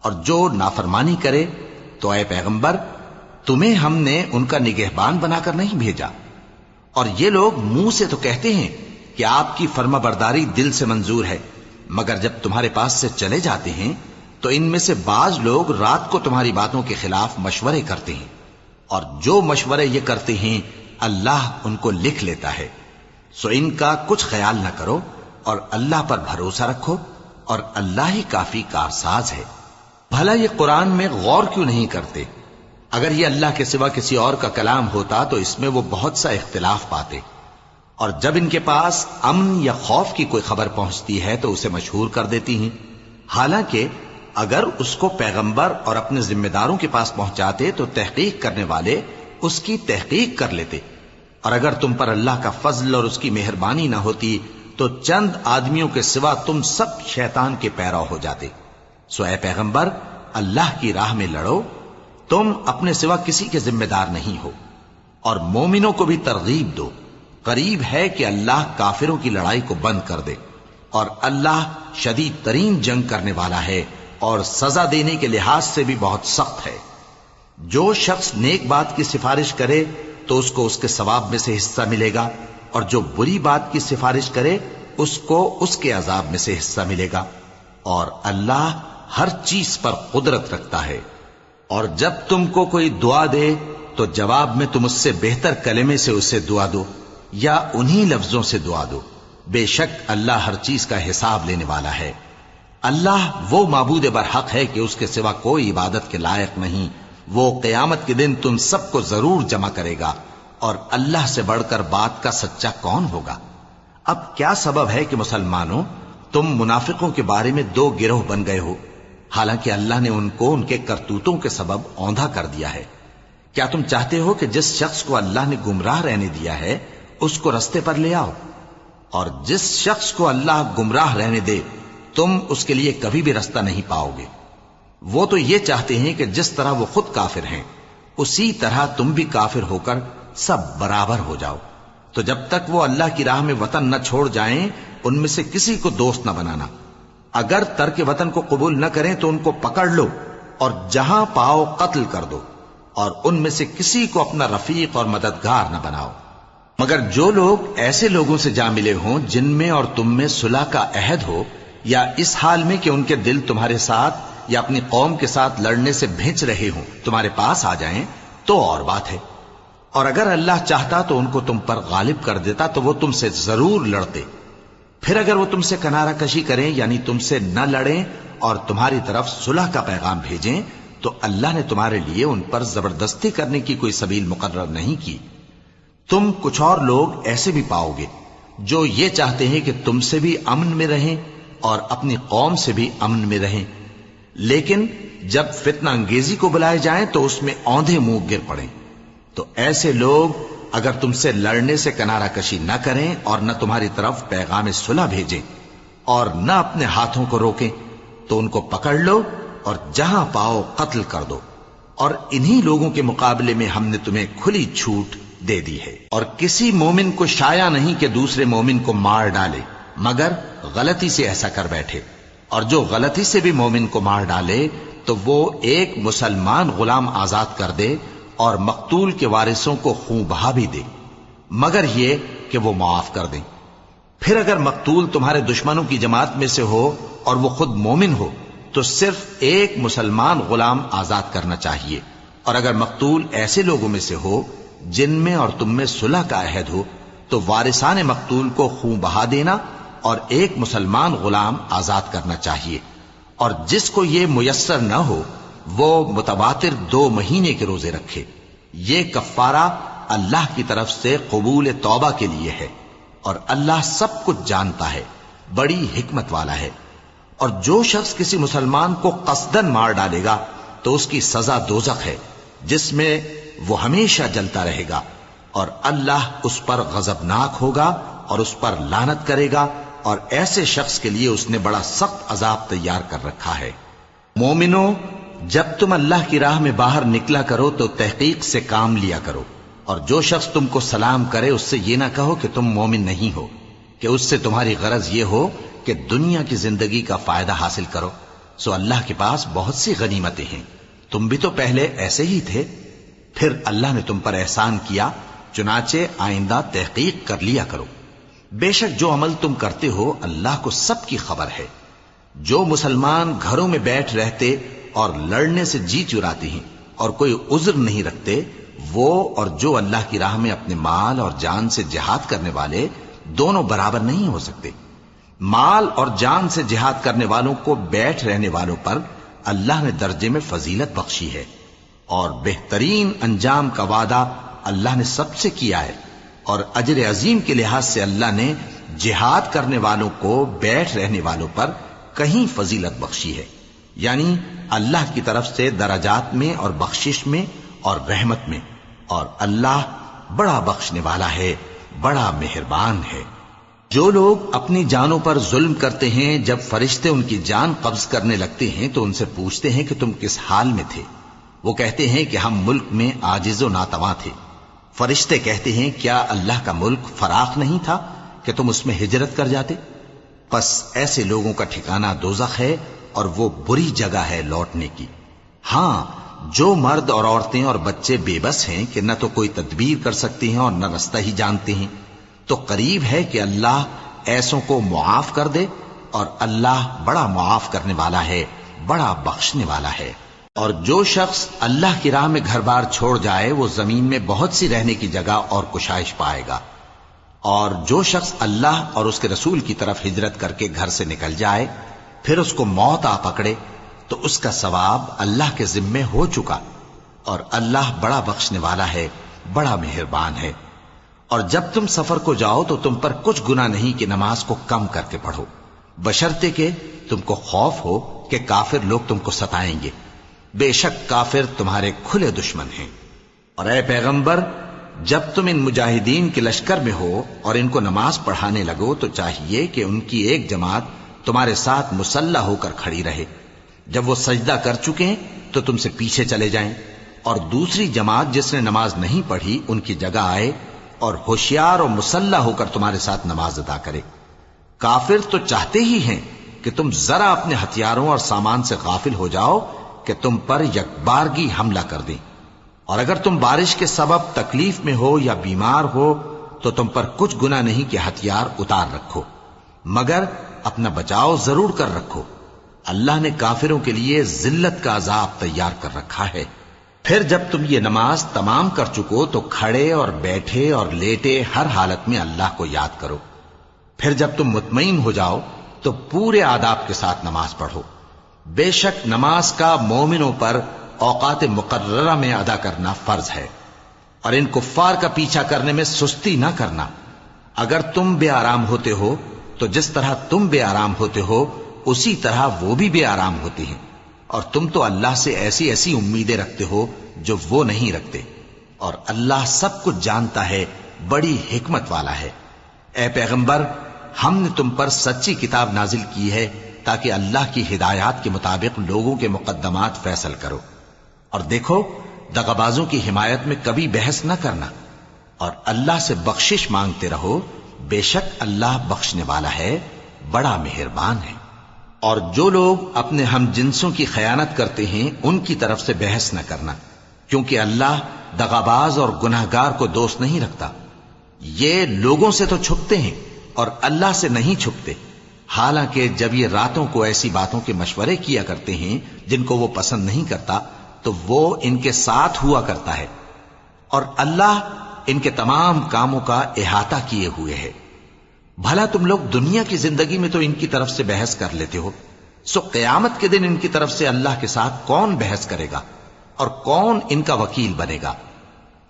اور جو نافرمانی کرے تو اے پیغمبر تمہیں ہم نے ان کا نگہبان بنا کر نہیں بھیجا۔ اور یہ لوگ منہ سے تو کہتے ہیں کہ آپ کی فرما برداری دل سے منظور ہے، مگر جب تمہارے پاس سے چلے جاتے ہیں تو ان میں سے بعض لوگ رات کو تمہاری باتوں کے خلاف مشورے کرتے ہیں، اور جو مشورے یہ کرتے ہیں اللہ ان کو لکھ لیتا ہے۔ سو ان کا کچھ خیال نہ کرو اور اللہ پر بھروسہ رکھو، اور اللہ ہی کافی کارساز ہے۔ بھلا یہ قرآن میں غور کیوں نہیں کرتے؟ اگر یہ اللہ کے سوا کسی اور کا کلام ہوتا تو اس میں وہ بہت سا اختلاف پاتے، اور جب ان کے پاس امن یا خوف کی کوئی خبر پہنچتی ہے تو اسے مشہور کر دیتی ہیں، حالانکہ اگر اس کو پیغمبر اور اپنے ذمہ داروں کے پاس پہنچاتے تو تحقیق کرنے والے اس کی تحقیق کر لیتے، اور اگر تم پر اللہ کا فضل اور اس کی مہربانی نہ ہوتی تو چند آدمیوں کے سوا تم سب شیطان کے پیرو ہو جاتے۔ سو اے پیغمبر، اللہ کی راہ میں لڑو، تم اپنے سوا کسی کے ذمہ دار نہیں ہو، اور مومنوں کو بھی ترغیب دو، قریب ہے کہ اللہ کافروں کی لڑائی کو بند کر دے، اور اللہ شدید ترین جنگ کرنے والا ہے اور سزا دینے کے لحاظ سے بھی بہت سخت ہے۔ جو شخص نیک بات کی سفارش کرے تو اس کو اس کے ثواب میں سے حصہ ملے گا، اور جو بری بات کی سفارش کرے اس کو اس کے عذاب میں سے حصہ ملے گا، اور اللہ ہر چیز پر قدرت رکھتا ہے۔ اور جب تم کو کوئی دعا دے تو جواب میں تم اس سے بہتر کلمے سے اسے دعا دو یا انہی لفظوں سے دعا دو، بے شک اللہ ہر چیز کا حساب لینے والا ہے۔ اللہ وہ معبود برحق ہے کہ اس کے سوا کوئی عبادت کے لائق نہیں، وہ قیامت کے دن تم سب کو ضرور جمع کرے گا، اور اللہ سے بڑھ کر بات کا سچا کون ہوگا؟ اب کیا سبب ہے کہ مسلمانوں تم منافقوں کے بارے میں دو گروہ بن گئے ہو، حالانکہ اللہ نے ان کو ان کے کرتوتوں کے سبب اوندھا کر دیا ہے؟ کیا تم چاہتے ہو کہ جس شخص کو اللہ نے گمراہ رہنے دیا ہے اس کو رستے پر لے آؤ، اور جس شخص کو اللہ گمراہ رہنے دے تم اس کے لیے کبھی بھی رستہ نہیں پاؤ گے؟ وہ تو یہ چاہتے ہیں کہ جس طرح وہ خود کافر ہیں اسی طرح تم بھی کافر ہو کر سب برابر ہو جاؤ۔ تو جب تک وہ اللہ کی راہ میں وطن نہ چھوڑ جائیں ان میں سے کسی کو دوست نہ بنانا، اگر ترک وطن کو قبول نہ کریں تو ان کو پکڑ لو اور جہاں پاؤ قتل کر دو، اور ان میں سے کسی کو اپنا رفیق اور مددگار نہ بناؤ، مگر جو لوگ ایسے لوگوں سے جا ملے ہوں جن میں اور تم میں صلح کا عہد ہو، یا اس حال میں کہ ان کے دل تمہارے ساتھ یا اپنی قوم کے ساتھ لڑنے سے بھیج رہے ہوں تمہارے پاس آ جائیں تو اور بات ہے، اور اگر اللہ چاہتا تو ان کو تم پر غالب کر دیتا تو وہ تم سے ضرور لڑتے۔ پھر اگر وہ تم سے کنارہ کشی کریں یعنی تم سے نہ لڑیں اور تمہاری طرف صلح کا پیغام بھیجیں تو اللہ نے تمہارے لیے ان پر زبردستی کرنے کی کوئی سبیل مقرر نہیں کی۔ تم کچھ اور لوگ ایسے بھی پاؤ گے جو یہ چاہتے ہیں کہ تم سے بھی امن میں رہیں اور اپنی قوم سے بھی امن میں رہیں، لیکن جب فتنہ انگیزی کو بلائے جائیں تو اس میں اوندھے منہ گر پڑیں۔ تو ایسے لوگ اگر تم سے لڑنے سے کنارہ کشی نہ کریں اور نہ تمہاری طرف پیغام صلح بھیجیں اور نہ اپنے ہاتھوں کو روکیں تو ان کو پکڑ لو اور جہاں پاؤ قتل کر دو، اور انہی لوگوں کے مقابلے میں ہم نے تمہیں کھلی چھوٹ دے دی ہے۔ اور کسی مومن کو شایع نہیں کہ دوسرے مومن کو مار ڈالے مگر غلطی سے ایسا کر بیٹھے، اور جو غلطی سے بھی مومن کو مار ڈالے تو وہ ایک مسلمان غلام آزاد کر دے اور مقتول کے وارثوں کو خون بہا بھی دے، مگر یہ کہ وہ معاف کر دیں۔ پھر اگر مقتول تمہارے دشمنوں کی جماعت میں سے ہو اور وہ خود مومن ہو تو صرف ایک مسلمان غلام آزاد کرنا چاہیے، اور اگر مقتول ایسے لوگوں میں سے ہو جن میں اور تم میں صلح کا عہد ہو تو وارثان مقتول کو خون بہا دینا اور ایک مسلمان غلام آزاد کرنا چاہیے، اور جس کو یہ میسر نہ ہو وہ متواتر 2 مہینے کے روزے رکھے۔ یہ کفارہ اللہ کی طرف سے قبول توبہ کے لیے ہے، اور اللہ سب کچھ جانتا ہے، بڑی حکمت والا ہے۔ اور جو شخص کسی مسلمان کو قصدن مار ڈالے گا تو اس کی سزا دوزخ ہے جس میں وہ ہمیشہ جلتا رہے گا، اور اللہ اس پر غضبناک ہوگا اور اس پر لعنت کرے گا، اور ایسے شخص کے لیے اس نے بڑا سخت عذاب تیار کر رکھا ہے۔ مومنو، جب تم اللہ کی راہ میں باہر نکلا کرو تو تحقیق سے کام لیا کرو، اور جو شخص تم کو سلام کرے اس سے یہ نہ کہو کہ تم مومن نہیں ہو، کہ اس سے تمہاری غرض یہ ہو کہ دنیا کی زندگی کا فائدہ حاصل کرو۔ سو اللہ کے پاس بہت سی غنیمتیں ہیں، تم بھی تو پہلے ایسے ہی تھے، پھر اللہ نے تم پر احسان کیا، چنانچہ آئندہ تحقیق کر لیا کرو۔ بے شک جو عمل تم کرتے ہو اللہ کو سب کی خبر ہے۔ جو مسلمان گھروں میں بیٹھ رہتے اور لڑنے سے جی چراتے ہیں اور کوئی عذر نہیں رکھتے، وہ اور جو اللہ کی راہ میں اپنے مال اور جان سے جہاد کرنے والے دونوں برابر نہیں ہو سکتے۔ مال اور جان سے جہاد کرنے والوں کو بیٹھ رہنے والوں پر اللہ نے درجے میں فضیلت بخشی ہے، اور بہترین انجام کا وعدہ اللہ نے سب سے کیا ہے، اور اجر عظیم کے لحاظ سے اللہ نے جہاد کرنے والوں کو بیٹھ رہنے والوں پر کہیں فضیلت بخشی ہے، یعنی اللہ کی طرف سے درجات میں اور بخشش میں اور رحمت میں، اور اللہ بڑا بخشنے والا ہے، بڑا مہربان ہے۔ جو لوگ اپنی جانوں پر ظلم کرتے ہیں، جب فرشتے ان کی جان قبض کرنے لگتے ہیں تو ان سے پوچھتے ہیں کہ تم کس حال میں تھے؟ وہ کہتے ہیں کہ ہم ملک میں عاجز و ناتواں تھے۔ فرشتے کہتے ہیں کیا اللہ کا ملک فراخ نہیں تھا کہ تم اس میں ہجرت کر جاتے؟ پس ایسے لوگوں کا ٹھکانہ دوزخ ہے، اور وہ بری جگہ ہے لوٹنے کی۔ ہاں، جو مرد اور عورتیں اور بچے بے بس ہیں کہ نہ تو کوئی تدبیر کر سکتے ہیں اور نہ رستہ ہی جانتے ہیں، تو قریب ہے کہ اللہ ایسوں کو معاف کر دے، اور اللہ بڑا معاف کرنے والا ہے، بڑا بخشنے والا ہے۔ اور جو شخص اللہ کی راہ میں گھر بار چھوڑ جائے وہ زمین میں بہت سی رہنے کی جگہ اور کشائش پائے گا، اور جو شخص اللہ اور اس کے رسول کی طرف ہجرت کر کے گھر سے نکل جائے پھر اس کو موت آ پکڑے تو اس کا ثواب اللہ کے ذمے ہو چکا، اور اللہ بڑا بخشنے والا ہے، بڑا مہربان ہے۔ اور جب تم سفر کو جاؤ تو تم پر کچھ گناہ نہیں کہ نماز کو کم کر کے پڑھو، بشرطے کہ تم کو خوف ہو کہ کافر لوگ تم کو ستائیں گے، بے شک کافر تمہارے کھلے دشمن ہیں۔ اور اے پیغمبر، جب تم ان مجاہدین کے لشکر میں ہو اور ان کو نماز پڑھانے لگو تو چاہیے کہ ان کی ایک جماعت تمہارے ساتھ مسلح ہو کر کھڑی رہے، جب وہ سجدہ کر چکے ہیں تو تم سے پیچھے چلے جائیں، اور دوسری جماعت جس نے نماز نہیں پڑھی ان کی جگہ آئے اور ہوشیار اور مسلح ہو کر تمہارے ساتھ نماز ادا کرے۔ کافر تو چاہتے ہی ہیں کہ تم ذرا اپنے ہتھیاروں اور سامان سے غافل ہو جاؤ کہ تم پر یکبارگی حملہ کر دیں، اور اگر تم بارش کے سبب تکلیف میں ہو یا بیمار ہو تو تم پر کچھ گناہ نہیں کہ ہتھیار اتار رکھو، مگر اپنا بچاؤ ضرور کر رکھو۔ اللہ نے کافروں کے لیے ذلت کا عذاب تیار کر رکھا ہے۔ پھر جب تم یہ نماز تمام کر چکو تو کھڑے اور بیٹھے اور لیٹے ہر حالت میں اللہ کو یاد کرو۔ پھر جب تم مطمئن ہو جاؤ تو پورے آداب کے ساتھ نماز پڑھو۔ بے شک نماز کا مومنوں پر اوقات مقررہ میں ادا کرنا فرض ہے، اور ان کفار کا پیچھا کرنے میں سستی نہ کرنا۔ اگر تم بے آرام ہوتے ہو تو جس طرح تم بے آرام ہوتے ہو اسی طرح وہ بھی بے آرام ہوتے ہیں، اور تم تو اللہ سے ایسی ایسی امیدیں رکھتے ہو جو وہ نہیں رکھتے، اور اللہ سب کچھ جانتا ہے، بڑی حکمت والا ہے۔ اے پیغمبر، ہم نے تم پر سچی کتاب نازل کی ہے تاکہ اللہ کی ہدایات کے مطابق لوگوں کے مقدمات فیصل کرو، اور دیکھو دغابازوں کی حمایت میں کبھی بحث نہ کرنا، اور اللہ سے بخشش مانگتے رہو، بے شک اللہ بخشنے والا ہے، بڑا مہربان ہے۔ اور جو لوگ اپنے ہم جنسوں کی خیانت کرتے ہیں ان کی طرف سے بحث نہ کرنا، کیونکہ اللہ دغاباز اور گناہگار کو دوست نہیں رکھتا۔ یہ لوگوں سے تو چھپتے ہیں اور اللہ سے نہیں چھپتے، حالانکہ جب یہ راتوں کو ایسی باتوں کے مشورے کیا کرتے ہیں جن کو وہ پسند نہیں کرتا تو وہ ان کے ساتھ ہوا کرتا ہے، اور اللہ ان کے تمام کاموں کا احاطہ کیے ہوئے ہے۔ بھلا تم لوگ دنیا کی زندگی میں تو ان کی طرف سے بحث کر لیتے ہو، سو قیامت کے دن ان کی طرف سے اللہ کے ساتھ کون بحث کرے گا اور کون ان کا وکیل بنے گا؟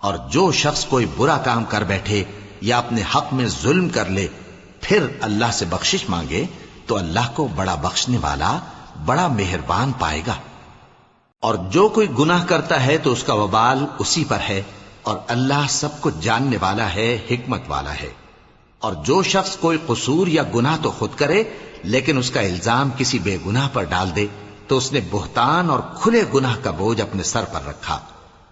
اور جو شخص کوئی برا کام کر بیٹھے یا اپنے حق میں ظلم کر لے پھر اللہ سے بخشش مانگے تو اللہ کو بڑا بخشنے والا، بڑا مہربان پائے گا۔ اور جو کوئی گناہ کرتا ہے تو اس کا وبال اسی پر ہے، اور اللہ سب کچھ جاننے والا ہے، حکمت والا ہے۔ اور جو شخص کوئی قصور یا گناہ تو خود کرے لیکن اس کا الزام کسی بے گناہ پر ڈال دے تو اس نے بہتان اور کھلے گناہ کا بوجھ اپنے سر پر رکھا۔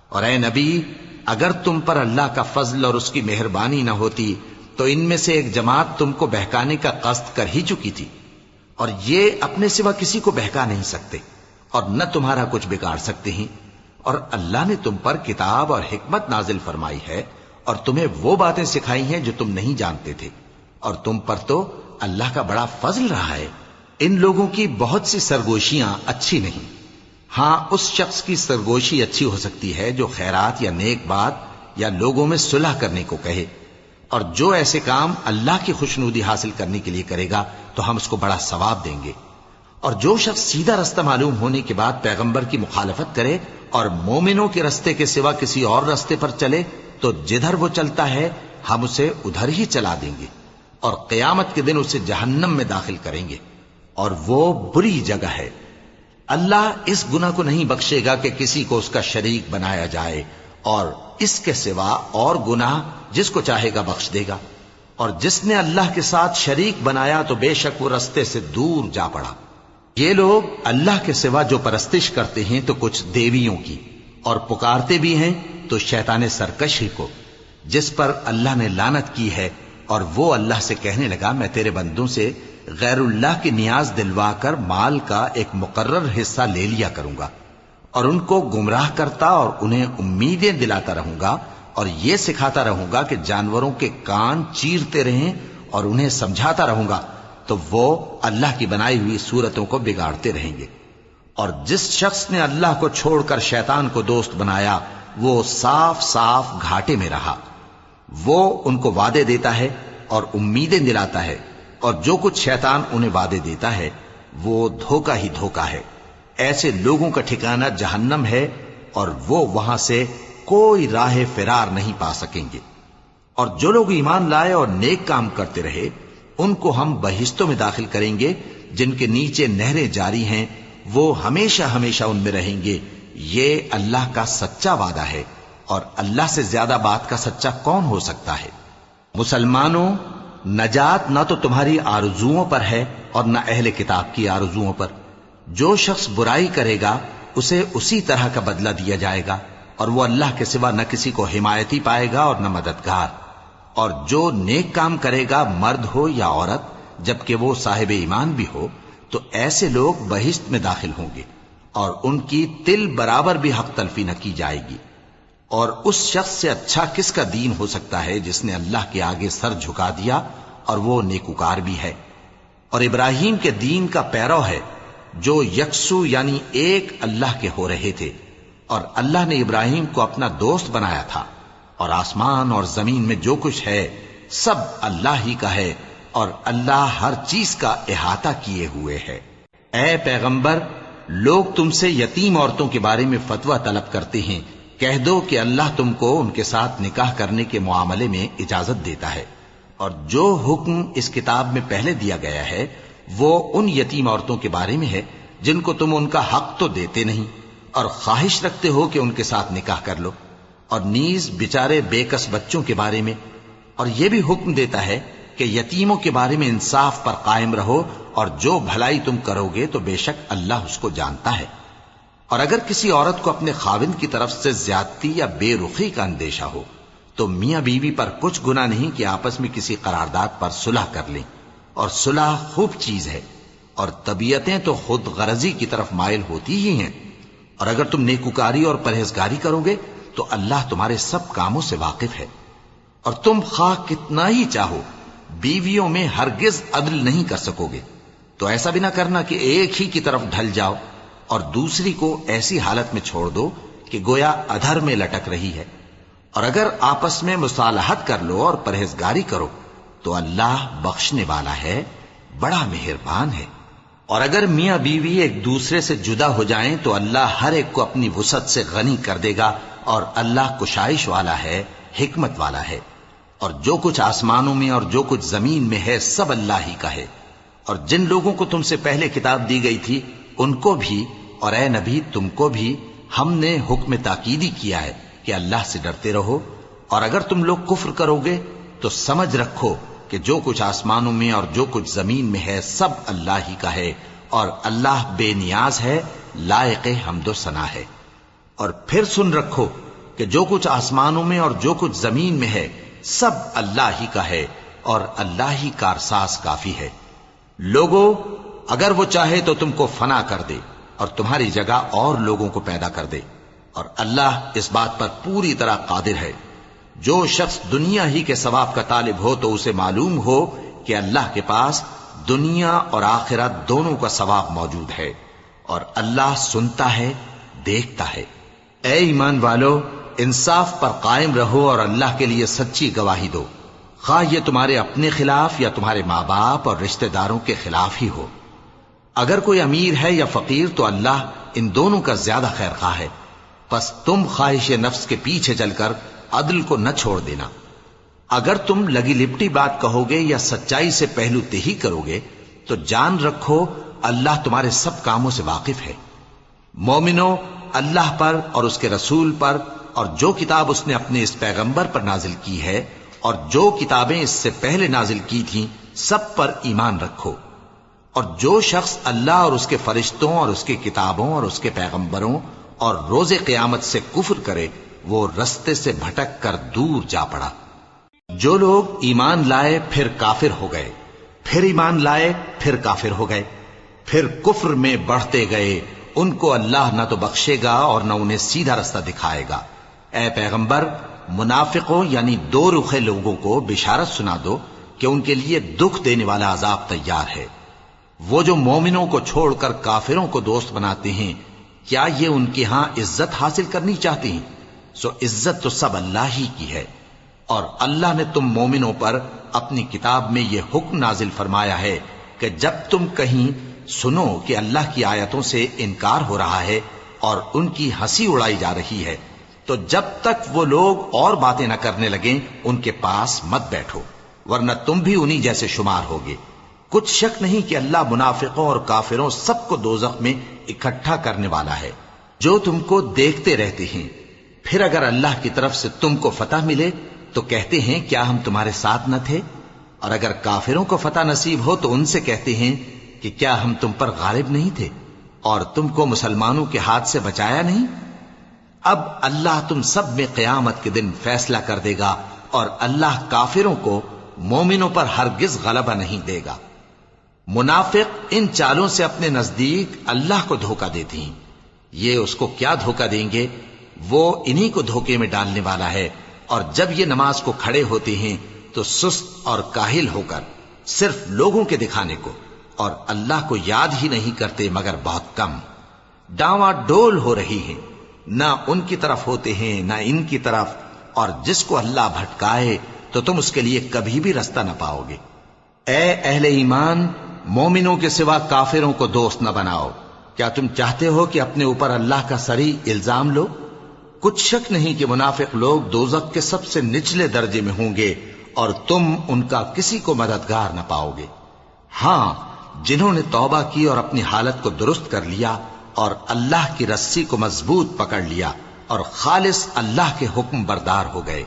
اور اے نبی، اگر تم پر اللہ کا فضل اور اس کی مہربانی نہ ہوتی تو ان میں سے ایک جماعت تم کو بہکانے کا قصد کر ہی چکی تھی، اور یہ اپنے سوا کسی کو بہکا نہیں سکتے اور نہ تمہارا کچھ بگاڑ سکتے ہیں۔ اور اللہ نے تم پر کتاب اور حکمت نازل فرمائی ہے اور تمہیں وہ باتیں سکھائی ہیں جو تم نہیں جانتے تھے، اور تم پر تو اللہ کا بڑا فضل رہا ہے۔ ان لوگوں کی بہت سی سرگوشیاں اچھی نہیں، ہاں اس شخص کی سرگوشی اچھی ہو سکتی ہے جو خیرات یا نیک بات یا لوگوں میں صلح کرنے کو کہے، اور جو ایسے کام اللہ کی خوشنودی حاصل کرنے کے لیے کرے گا تو ہم اس کو بڑا ثواب دیں گے۔ اور جو شخص سیدھا رستہ معلوم ہونے کے بعد پیغمبر کی مخالفت کرے اور مومنوں کے رستے کے سوا کسی اور رستے پر چلے تو جدھر وہ چلتا ہے ہم اسے ادھر ہی چلا دیں گے اور قیامت کے دن اسے جہنم میں داخل کریں گے، اور وہ بری جگہ ہے۔ اللہ اس گناہ کو نہیں بخشے گا کہ کسی کو اس کا شریک بنایا جائے، اور اس کے سوا اور گناہ جس کو چاہے گا بخش دے گا، اور جس نے اللہ کے ساتھ شریک بنایا تو بے شک وہ رستے سے دور جا پڑا۔ یہ لوگ اللہ کے سوا جو پرستش کرتے ہیں تو کچھ دیویوں کی، اور پکارتے بھی ہیں تو شیطان سرکشی کو، جس پر اللہ نے لعنت کی ہے، اور وہ اللہ سے کہنے لگا میں تیرے بندوں سے غیر اللہ کی نیاز دلوا کر مال کا ایک مقرر حصہ لے لیا کروں گا، اور ان کو گمراہ کرتا اور انہیں امیدیں دلاتا رہوں گا، اور یہ سکھاتا رہوں گا کہ جانوروں کے کان چیرتے رہیں، اور انہیں سمجھاتا رہوں گا تو وہ اللہ کی بنائی ہوئی صورتوں کو بگاڑتے رہیں گے۔ اور جس شخص نے اللہ کو چھوڑ کر شیطان کو دوست بنایا وہ صاف صاف گھاٹے میں رہا۔ وہ ان کو وعدے دیتا ہے اور امیدیں دلاتا ہے، اور جو کچھ شیطان انہیں وعدے دیتا ہے وہ دھوکہ ہی دھوکہ ہے۔ ایسے لوگوں کا ٹھکانہ جہنم ہے، اور وہ وہاں سے کوئی راہ فرار نہیں پا سکیں گے۔ اور جو لوگ ایمان لائے اور نیک کام کرتے رہے ان کو ہم بہشتوں میں داخل کریں گے جن کے نیچے نہریں جاری ہیں، وہ ہمیشہ ہمیشہ ان میں رہیں گے۔ یہ اللہ کا سچا وعدہ ہے، اور اللہ سے زیادہ بات کا سچا کون ہو سکتا ہے؟ مسلمانوں، نجات نہ تو تمہاری آرزوؤں پر ہے اور نہ اہل کتاب کی آرزوؤں پر۔ جو شخص برائی کرے گا اسے اسی طرح کا بدلہ دیا جائے گا، اور وہ اللہ کے سوا نہ کسی کو حمایتی پائے گا اور نہ مددگار۔ اور جو نیک کام کرے گا مرد ہو یا عورت جبکہ وہ صاحب ایمان بھی ہو تو ایسے لوگ بہشت میں داخل ہوں گے، اور ان کی تل برابر بھی حق تلفی نہ کی جائے گی۔ اور اس شخص سے اچھا کس کا دین ہو سکتا ہے جس نے اللہ کے آگے سر جھکا دیا اور وہ نیکوکار بھی ہے، اور ابراہیم کے دین کا پیرو ہے جو یکسو یعنی ایک اللہ کے ہو رہے تھے، اور اللہ نے ابراہیم کو اپنا دوست بنایا تھا۔ اور آسمان اور زمین میں جو کچھ ہے سب اللہ ہی کا ہے، اور اللہ ہر چیز کا احاطہ کیے ہوئے ہے۔ اے پیغمبر، لوگ تم سے یتیم عورتوں کے بارے میں فتویٰ طلب کرتے ہیں، کہہ دو کہ اللہ تم کو ان کے ساتھ نکاح کرنے کے معاملے میں اجازت دیتا ہے، اور جو حکم اس کتاب میں پہلے دیا گیا ہے وہ ان یتیم عورتوں کے بارے میں ہے جن کو تم ان کا حق تو دیتے نہیں، اور خواہش رکھتے ہو کہ ان کے ساتھ نکاح کر لو، اور نیز بیچارے بے کس بچوں کے بارے میں۔ اور یہ بھی حکم دیتا ہے کہ یتیموں کے بارے میں انصاف پر قائم رہو، اور جو بھلائی تم کرو گے تو بے شک اللہ اس کو جانتا ہے۔ اور اگر کسی عورت کو اپنے خاوند کی طرف سے زیادتی یا بے رخی کا اندیشہ ہو تو میاں بیوی پر کچھ گناہ نہیں کہ آپس میں کسی قرارداد پر صلح کر لیں، اور صلح خوب چیز ہے، اور طبیعتیں تو خود غرضی کی طرف مائل ہوتی ہی ہیں۔ اور اگر تم نیکوکاری اور پرہیزگاری کرو گے تو اللہ تمہارے سب کاموں سے واقف ہے۔ اور تم خواہ کتنا ہی چاہو بیویوں میں ہرگز عدل نہیں کر سکو گے، تو ایسا بھی نہ کرنا کہ ایک ہی کی طرف ڈھل جاؤ اور دوسری کو ایسی حالت میں چھوڑ دو کہ گویا ادھر میں لٹک رہی ہے۔ اور اگر آپس میں مصالحت کر لو اور پرہیزگاری کرو تو اللہ بخشنے والا ہے، بڑا مہربان ہے۔ اور اگر میاں بیوی ایک دوسرے سے جدا ہو جائیں تو اللہ ہر ایک کو اپنی وسعت سے غنی کر دے گا، اور اللہ کشائش والا ہے، حکمت والا ہے۔ اور جو کچھ آسمانوں میں اور جو کچھ زمین میں ہے سب اللہ ہی کا ہے۔ اور جن لوگوں کو تم سے پہلے کتاب دی گئی تھی ان کو بھی اور اے نبی تم کو بھی ہم نے حکم تاکیدی کیا ہے کہ اللہ سے ڈرتے رہو، اور اگر تم لوگ کفر کرو گے تو سمجھ رکھو کہ جو کچھ آسمانوں میں اور جو کچھ زمین میں ہے سب اللہ ہی کا ہے، اور اللہ بے نیاز ہے، لائق حمد و ثنا ہے۔ اور پھر سن رکھو کہ جو کچھ آسمانوں میں اور جو کچھ زمین میں ہے سب اللہ ہی کا ہے، اور اللہ ہی کارساز کافی ہے۔ لوگو، اگر وہ چاہے تو تم کو فنا کر دے اور تمہاری جگہ اور لوگوں کو پیدا کر دے، اور اللہ اس بات پر پوری طرح قادر ہے۔ جو شخص دنیا ہی کے ثواب کا طالب ہو تو اسے معلوم ہو کہ اللہ کے پاس دنیا اور آخرت دونوں کا ثواب موجود ہے، اور اللہ سنتا ہے، دیکھتا ہے۔ اے ایمان والو، انصاف پر قائم رہو اور اللہ کے لیے سچی گواہی دو، خواہ یہ تمہارے اپنے خلاف یا تمہارے ماں باپ اور رشتہ داروں کے خلاف ہی ہو۔ اگر کوئی امیر ہے یا فقیر تو اللہ ان دونوں کا زیادہ خیر خواہ ہے، پس تم خواہش نفس کے پیچھے چل کر عدل کو نہ چھوڑ دینا۔ اگر تم لگی لپٹی بات کہو گے یا سچائی سے پہلو تہی کرو گے تو جان رکھو اللہ تمہارے سب کاموں سے واقف ہے۔ مومنو، اللہ پر اور اس کے رسول پر اور جو کتاب اس نے اپنے اس پیغمبر پر نازل کی ہے اور جو کتابیں اس سے پہلے نازل کی تھیں سب پر ایمان رکھو، اور جو شخص اللہ اور اس کے فرشتوں اور اس کی کتابوں اور اس کے پیغمبروں اور روز قیامت سے کفر کرے وہ رستے سے بھٹک کر دور جا پڑا۔ جو لوگ ایمان لائے پھر کافر ہو گئے، پھر ایمان لائے پھر کافر ہو گئے، پھر کفر میں بڑھتے گئے، ان کو اللہ نہ تو بخشے گا اور نہ انہیں سیدھا رستہ دکھائے گا۔ اے پیغمبر، منافقوں یعنی دو رخے لوگوں کو بشارت سنا دو کہ ان کے لیے دکھ دینے والا عذاب تیار ہے۔ وہ جو مومنوں کو چھوڑ کر کافروں کو دوست بناتے ہیں، کیا یہ ان کے ہاں عزت حاصل کرنی چاہتے ہیں؟ سو عزت تو سب اللہ ہی کی ہے، اور اللہ نے تم مومنوں پر اپنی کتاب میں یہ حکم نازل فرمایا ہے کہ جب تم کہیں سنو کہ اللہ کی آیتوں سے انکار ہو رہا ہے اور ان کی ہنسی اڑائی جا رہی ہے تو جب تک وہ لوگ اور باتیں نہ کرنے لگیں ان کے پاس مت بیٹھو، ورنہ تم بھی انہی جیسے شمار ہوگے۔ کچھ شک نہیں کہ اللہ منافقوں اور کافروں سب کو دوزخ میں اکٹھا کرنے والا ہے، جو تم کو دیکھتے رہتے ہیں۔ پھر اگر اللہ کی طرف سے تم کو فتح ملے تو کہتے ہیں کیا ہم تمہارے ساتھ نہ تھے، اور اگر کافروں کو فتح نصیب ہو تو ان سے کہتے ہیں کہ کیا ہم تم پر غالب نہیں تھے اور تم کو مسلمانوں کے ہاتھ سے بچایا نہیں۔ اب اللہ تم سب میں قیامت کے دن فیصلہ کر دے گا، اور اللہ کافروں کو مومنوں پر ہرگز غلبہ نہیں دے گا۔ منافق ان چالوں سے اپنے نزدیک اللہ کو دھوکہ دیتے ہیں، یہ اس کو کیا دھوکہ دیں گے، وہ انہی کو دھوکے میں ڈالنے والا ہے۔ اور جب یہ نماز کو کھڑے ہوتے ہیں تو سست اور کاہل ہو کر صرف لوگوں کے دکھانے کو اور اللہ کو یاد ہی نہیں کرتے مگر بہت کم، ڈاواں ڈول ہو رہی ہیں، نہ ان کی طرف ہوتے ہیں نہ ان کی طرف، اور جس کو اللہ بھٹکائے تو تم اس کے لیے کبھی بھی رستہ نہ پاؤ گے۔ اے اہل ایمان، مومنوں کے سوا کافروں کو دوست نہ بناؤ۔ کیا تم چاہتے ہو کہ اپنے اوپر اللہ کا صریح الزام لو؟ کچھ شک نہیں کہ منافق لوگ دوزخ کے سب سے نچلے درجے میں ہوں گے اور تم ان کا کسی کو مددگار نہ پاؤ گے۔ ہاں، جنہوں نے توبہ کی اور اپنی حالت کو درست کر لیا اور اللہ کی رسی کو مضبوط پکڑ لیا اور خالص اللہ کے حکم بردار ہو گئے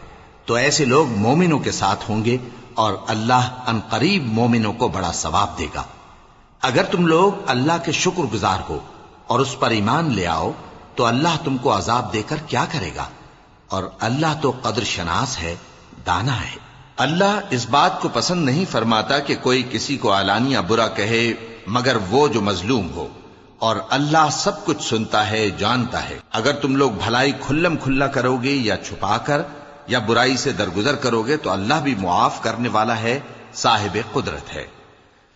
تو ایسے لوگ مومنوں کے ساتھ ہوں گے، اور اللہ ان قریب مومنوں کو بڑا ثواب دے گا۔ اگر تم لوگ اللہ کے شکر گزار ہو اور اس پر ایمان لے آؤ تو اللہ تم کو عذاب دے کر کیا کرے گا، اور اللہ تو قدر شناس ہے، دانا ہے۔ اللہ اس بات کو پسند نہیں فرماتا کہ کوئی کسی کو علانیہ برا کہے مگر وہ جو مظلوم ہو، اور اللہ سب کچھ سنتا ہے، جانتا ہے۔ اگر تم لوگ بھلائی کھلم کھلا کرو گے یا چھپا کر یا برائی سے درگزر کرو گے تو اللہ بھی معاف کرنے والا ہے، صاحب قدرت ہے۔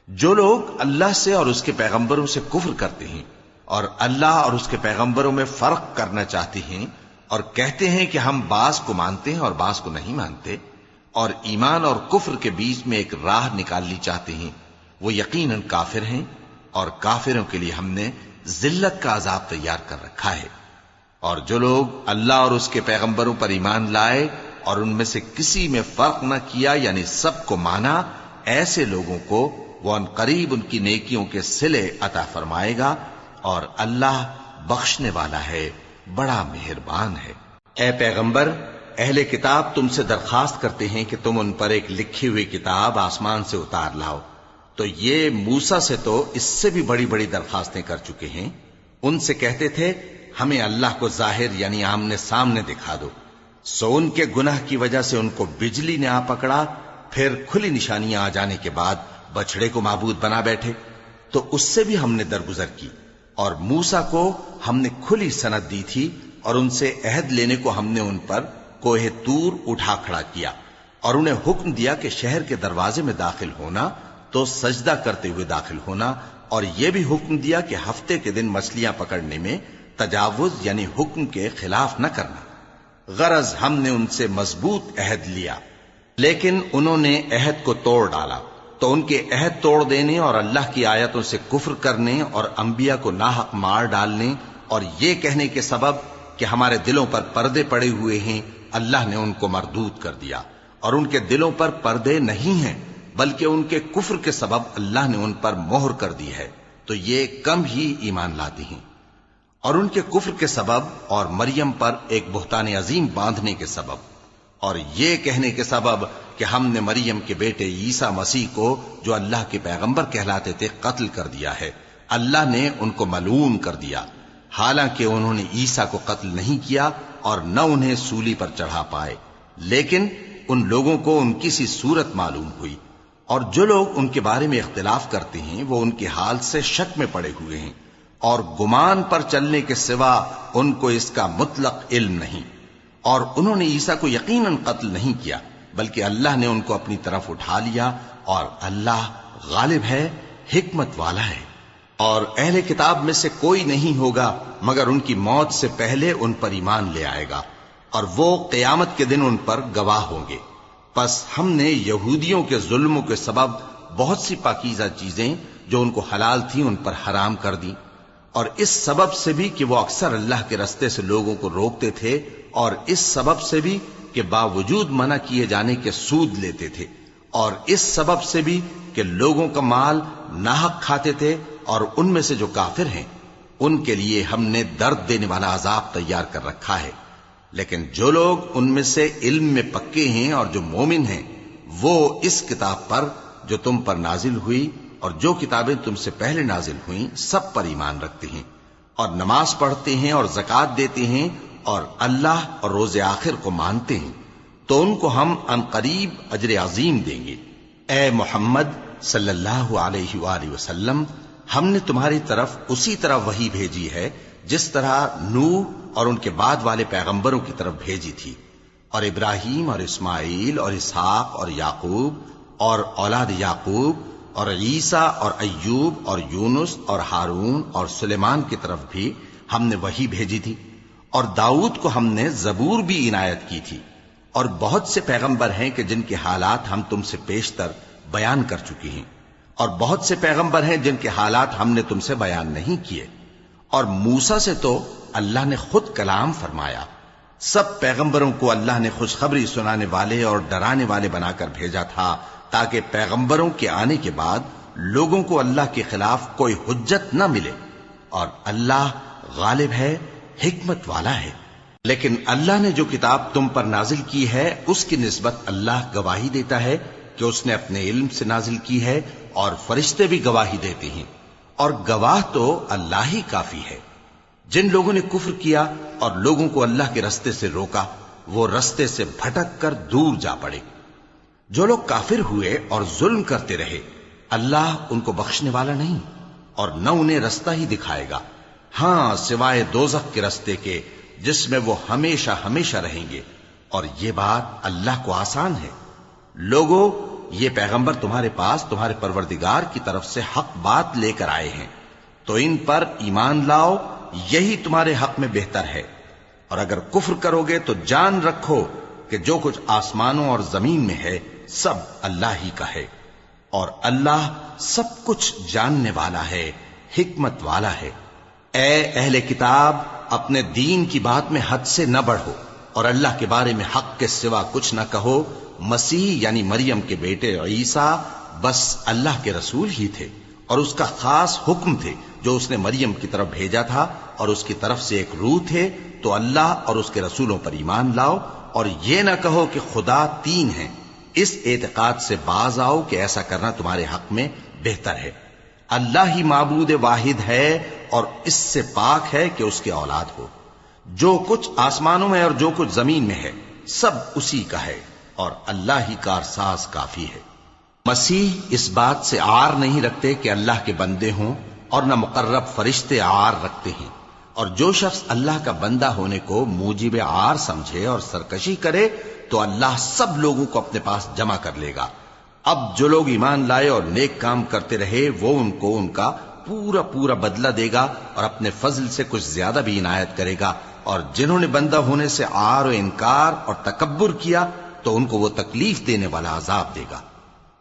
جو لوگ اللہ سے اور اس کے پیغمبروں سے کفر کرتے ہیں اور اللہ اور اس کے پیغمبروں میں فرق کرنا چاہتے ہیں اور کہتے ہیں کہ ہم بعض کو مانتے ہیں اور بعض کو نہیں مانتے، اور ایمان اور کفر کے بیچ میں ایک راہ نکالنی چاہتے ہیں، وہ یقیناً کافر ہیں، اور کافروں کے لیے ہم نے ذلت کا عذاب تیار کر رکھا ہے۔ اور جو لوگ اللہ اور اس کے پیغمبروں پر ایمان لائے اور ان میں سے کسی میں فرق نہ کیا یعنی سب کو مانا، ایسے لوگوں کو وہ ان قریب ان کی نیکیوں کے صلے عطا فرمائے گا، اور اللہ بخشنے والا ہے، بڑا مہربان ہے۔ اے پیغمبر، اہل کتاب تم سے درخواست کرتے ہیں کہ تم ان پر ایک لکھی ہوئی کتاب آسمان سے اتار لاؤ، تو یہ موسیٰ سے تو اس سے بھی بڑی بڑی درخواستیں کر چکے ہیں۔ ان سے کہتے تھے ہمیں اللہ کو ظاہر یعنی آمنے سامنے دکھا دو، سو ان کے گناہ کی وجہ سے ان کو بجلی نے آ پکڑا، پھر کھلی نشانیاں آ جانے کے بعد بچڑے کو معبود بنا بیٹھے، تو اس سے بھی ہم نے درگزر کی، اور موسیٰ کو ہم نے کھلی سند دی تھی، اور ان سے عہد لینے کو ہم نے ان پر کوہ طور اٹھا کھڑا کیا، اور انہیں حکم دیا کہ شہر کے دروازے میں داخل ہونا تو سجدہ کرتے ہوئے داخل ہونا، اور یہ بھی حکم دیا کہ ہفتے کے دن مچھلیاں پکڑنے میں تجاوز یعنی حکم کے خلاف نہ کرنا۔ غرض ہم نے ان سے مضبوط عہد لیا، لیکن انہوں نے عہد کو توڑ ڈالا، تو ان کے عہد توڑ دینے اور اللہ کی آیتوں سے کفر کرنے اور انبیاء کو ناحق مار ڈالنے اور یہ کہنے کے سبب کہ ہمارے دلوں پر پردے پڑے ہوئے ہیں، اللہ نے ان کو مردود کر دیا، اور ان کے دلوں پر پردے نہیں ہیں بلکہ ان کے کفر کے سبب اللہ نے ان پر مہر کر دی ہے، تو یہ کم ہی ایمان لاتی ہیں۔ اور ان کے کفر کے سبب اور مریم پر ایک بہتان عظیم باندھنے کے سبب اور یہ کہنے کے سبب کہ ہم نے مریم کے بیٹے عیسیٰ مسیح کو جو اللہ کے پیغمبر کہلاتے تھے قتل کر دیا ہے، اللہ نے ان کو ملعون کر دیا، حالانکہ انہوں نے عیسیٰ کو قتل نہیں کیا اور نہ انہیں سولی پر چڑھا پائے، لیکن ان لوگوں کو ان کی سی صورت معلوم ہوئی، اور جو لوگ ان کے بارے میں اختلاف کرتے ہیں وہ ان کے حال سے شک میں پڑے ہوئے ہیں، اور گمان پر چلنے کے سوا ان کو اس کا مطلق علم نہیں، اور انہوں نے عیسیٰ کو یقیناً قتل نہیں کیا بلکہ اللہ نے ان کو اپنی طرف اٹھا لیا، اور اللہ غالب ہے، حکمت والا ہے۔ اور اہل کتاب میں سے کوئی نہیں ہوگا مگر ان کی موت سے پہلے ان پر ایمان لے آئے گا، اور وہ قیامت کے دن ان پر گواہ ہوں گے۔ پس ہم نے یہودیوں کے ظلموں کے سبب بہت سی پاکیزہ چیزیں جو ان کو حلال تھیں ان پر حرام کر دیں، اور اس سبب سے بھی کہ وہ اکثر اللہ کے رستے سے لوگوں کو روکتے تھے، اور اس سبب سے بھی کہ باوجود منع کیے جانے کے سود لیتے تھے، اور اس سبب سے بھی کہ لوگوں کا مال ناحق کھاتے تھے، اور ان میں سے جو کافر ہیں ان کے لیے ہم نے درد دینے والا عذاب تیار کر رکھا ہے۔ لیکن جو لوگ ان میں سے علم میں پکے ہیں اور جو مومن ہیں وہ اس کتاب پر جو تم پر نازل ہوئی اور جو کتابیں تم سے پہلے نازل ہوئیں سب پر ایمان رکھتے ہیں، اور نماز پڑھتے ہیں اور زکوٰۃ دیتے ہیں اور اللہ اور روز آخر کو مانتے ہیں، تو ان کو ہم عنقریب اجر عظیم دیں گے۔ اے محمد صلی اللہ علیہ وآلہ وسلم، ہم نے تمہاری طرف اسی طرح وحی بھیجی ہے جس طرح نوح اور ان کے بعد والے پیغمبروں کی طرف بھیجی تھی، اور ابراہیم اور اسماعیل اور اسحاق اور یعقوب اور اولاد یعقوب اور عیسیٰ اور ایوب اور یونس اور ہارون اور سلیمان کی طرف بھی ہم نے وحی بھیجی تھی، اور داؤد کو ہم نے زبور بھی عنایت کی تھی، اور بہت سے پیغمبر ہیں کہ جن کے حالات ہم تم سے پیشتر بیان کر چکی ہیں، اور بہت سے پیغمبر ہیں جن کے حالات ہم نے تم سے بیان نہیں کیے، اور موسیٰ سے تو اللہ نے خود کلام فرمایا۔ سب پیغمبروں کو اللہ نے خوشخبری سنانے والے اور ڈرانے والے بنا کر بھیجا تھا تاکہ پیغمبروں کے آنے کے بعد لوگوں کو اللہ کے خلاف کوئی حجت نہ ملے، اور اللہ غالب ہے، حکمت والا ہے۔ لیکن اللہ نے جو کتاب تم پر نازل کی ہے اس کی نسبت اللہ گواہی دیتا ہے کہ اس نے اپنے علم سے نازل کی ہے، اور فرشتے بھی گواہی دیتے ہیں، اور گواہ تو اللہ ہی کافی ہے۔ جن لوگوں نے کفر کیا اور لوگوں کو اللہ کے رستے سے روکا وہ رستے سے بھٹک کر دور جا پڑے۔ جو لوگ کافر ہوئے اور ظلم کرتے رہے اللہ ان کو بخشنے والا نہیں، اور نہ انہیں رستہ ہی دکھائے گا، ہاں سوائے دوزخ کے رستے کے جس میں وہ ہمیشہ ہمیشہ رہیں گے، اور یہ بات اللہ کو آسان ہے۔ لوگو، یہ پیغمبر تمہارے پاس تمہارے پروردگار کی طرف سے حق بات لے کر آئے ہیں، تو ان پر ایمان لاؤ، یہی تمہارے حق میں بہتر ہے، اور اگر کفر کرو گے تو جان رکھو کہ جو کچھ آسمانوں اور زمین میں ہے سب اللہ ہی کا ہے، اور اللہ سب کچھ جاننے والا ہے، حکمت والا ہے۔ اے اہل کتاب، اپنے دین کی بات میں حد سے نہ بڑھو، اور اللہ کے بارے میں حق کے سوا کچھ نہ کہو۔ مسیح یعنی مریم کے بیٹے عیسیٰ بس اللہ کے رسول ہی تھے، اور اس کا خاص حکم تھے جو اس نے مریم کی طرف بھیجا تھا، اور اس کی طرف سے ایک روح تھے، تو اللہ اور اس کے رسولوں پر ایمان لاؤ، اور یہ نہ کہو کہ خدا تین ہیں، اس اعتقاد سے باز آؤ کہ ایسا کرنا تمہارے حق میں بہتر ہے۔ اللہ ہی معبود واحد ہے اور اس سے پاک ہے کہ اس کی اولاد ہو۔ جو کچھ آسمانوں میں اور جو کچھ زمین میں ہے سب اسی کا ہے، اور اللہ ہی کارساز کافی ہے۔ مسیح اس بات سے عار نہیں رکھتے کہ اللہ کے بندے ہوں، اور نہ مقرب فرشتے عار رکھتے ہیں، اور جو شخص اللہ کا بندہ ہونے کو موجب عار سمجھے اور سرکشی کرے تو اللہ سب لوگوں کو اپنے پاس جمع کر لے گا۔ اب جو لوگ ایمان لائے اور نیک کام کرتے رہے وہ ان کو ان کا پورا پورا بدلہ دے گا، اور اپنے فضل سے کچھ زیادہ بھی عنایت کرے گا، اور جنہوں نے بندہ ہونے سے عار و انکار اور تکبر کیا تو ان کو وہ تکلیف دینے والا عذاب دے گا۔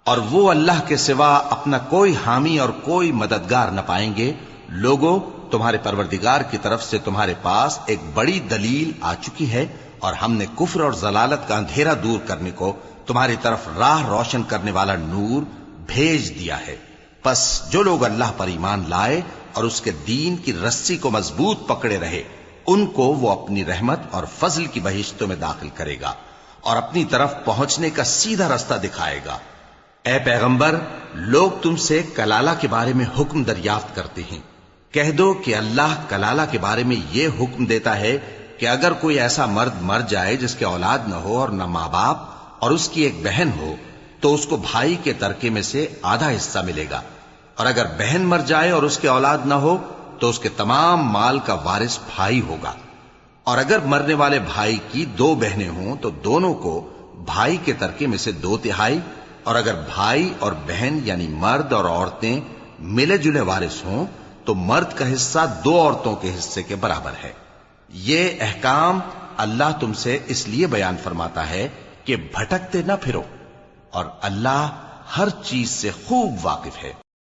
اور وہ اللہ کے سوا اپنا کوئی حامی اور کوئی مددگار نہ پائیں گے۔ لوگوں، تمہارے پروردگار کی طرف سے تمہارے پاس ایک بڑی دلیل آ چکی ہے، اور ہم نے کفر اور ضلالت کا اندھیرا دور کرنے کو تمہاری طرف راہ روشن کرنے والا نور بھیج دیا ہے۔ پس جو لوگ اللہ پر ایمان لائے اور اس کے دین کی رسی کو مضبوط پکڑے رہے، ان کو وہ اپنی رحمت اور فضل کی بہشتوں میں داخل کرے گا اور اپنی طرف پہنچنے کا سیدھا رستہ دکھائے گا۔ اے پیغمبر، لوگ تم سے کلالہ کے بارے میں حکم دریافت کرتے ہیں۔ کہہ دو کہ اللہ کلالہ کے بارے میں یہ حکم دیتا ہے کہ اگر کوئی ایسا مرد مر جائے جس کے اولاد نہ ہو اور نہ ماں باپ اور اس کی ایک بہن ہو، تو اس کو بھائی کے ترکے میں سے آدھا حصہ ملے گا، اور اگر بہن مر جائے اور اس کے اولاد نہ ہو تو اس کے تمام مال کا وارث بھائی ہوگا۔ اور اگر مرنے والے بھائی کی 2 بہنیں ہوں تو دونوں کو بھائی کے ترکے میں سے 2/3، اور اگر بھائی اور بہن یعنی مرد اور عورتیں ملے جلے وارث ہوں تو مرد کا حصہ 2 عورتوں کے حصے کے برابر ہے۔ یہ احکام اللہ تم سے اس لیے بیان فرماتا ہے کہ بھٹکتے نہ پھرو، اور اللہ ہر چیز سے خوب واقف ہے۔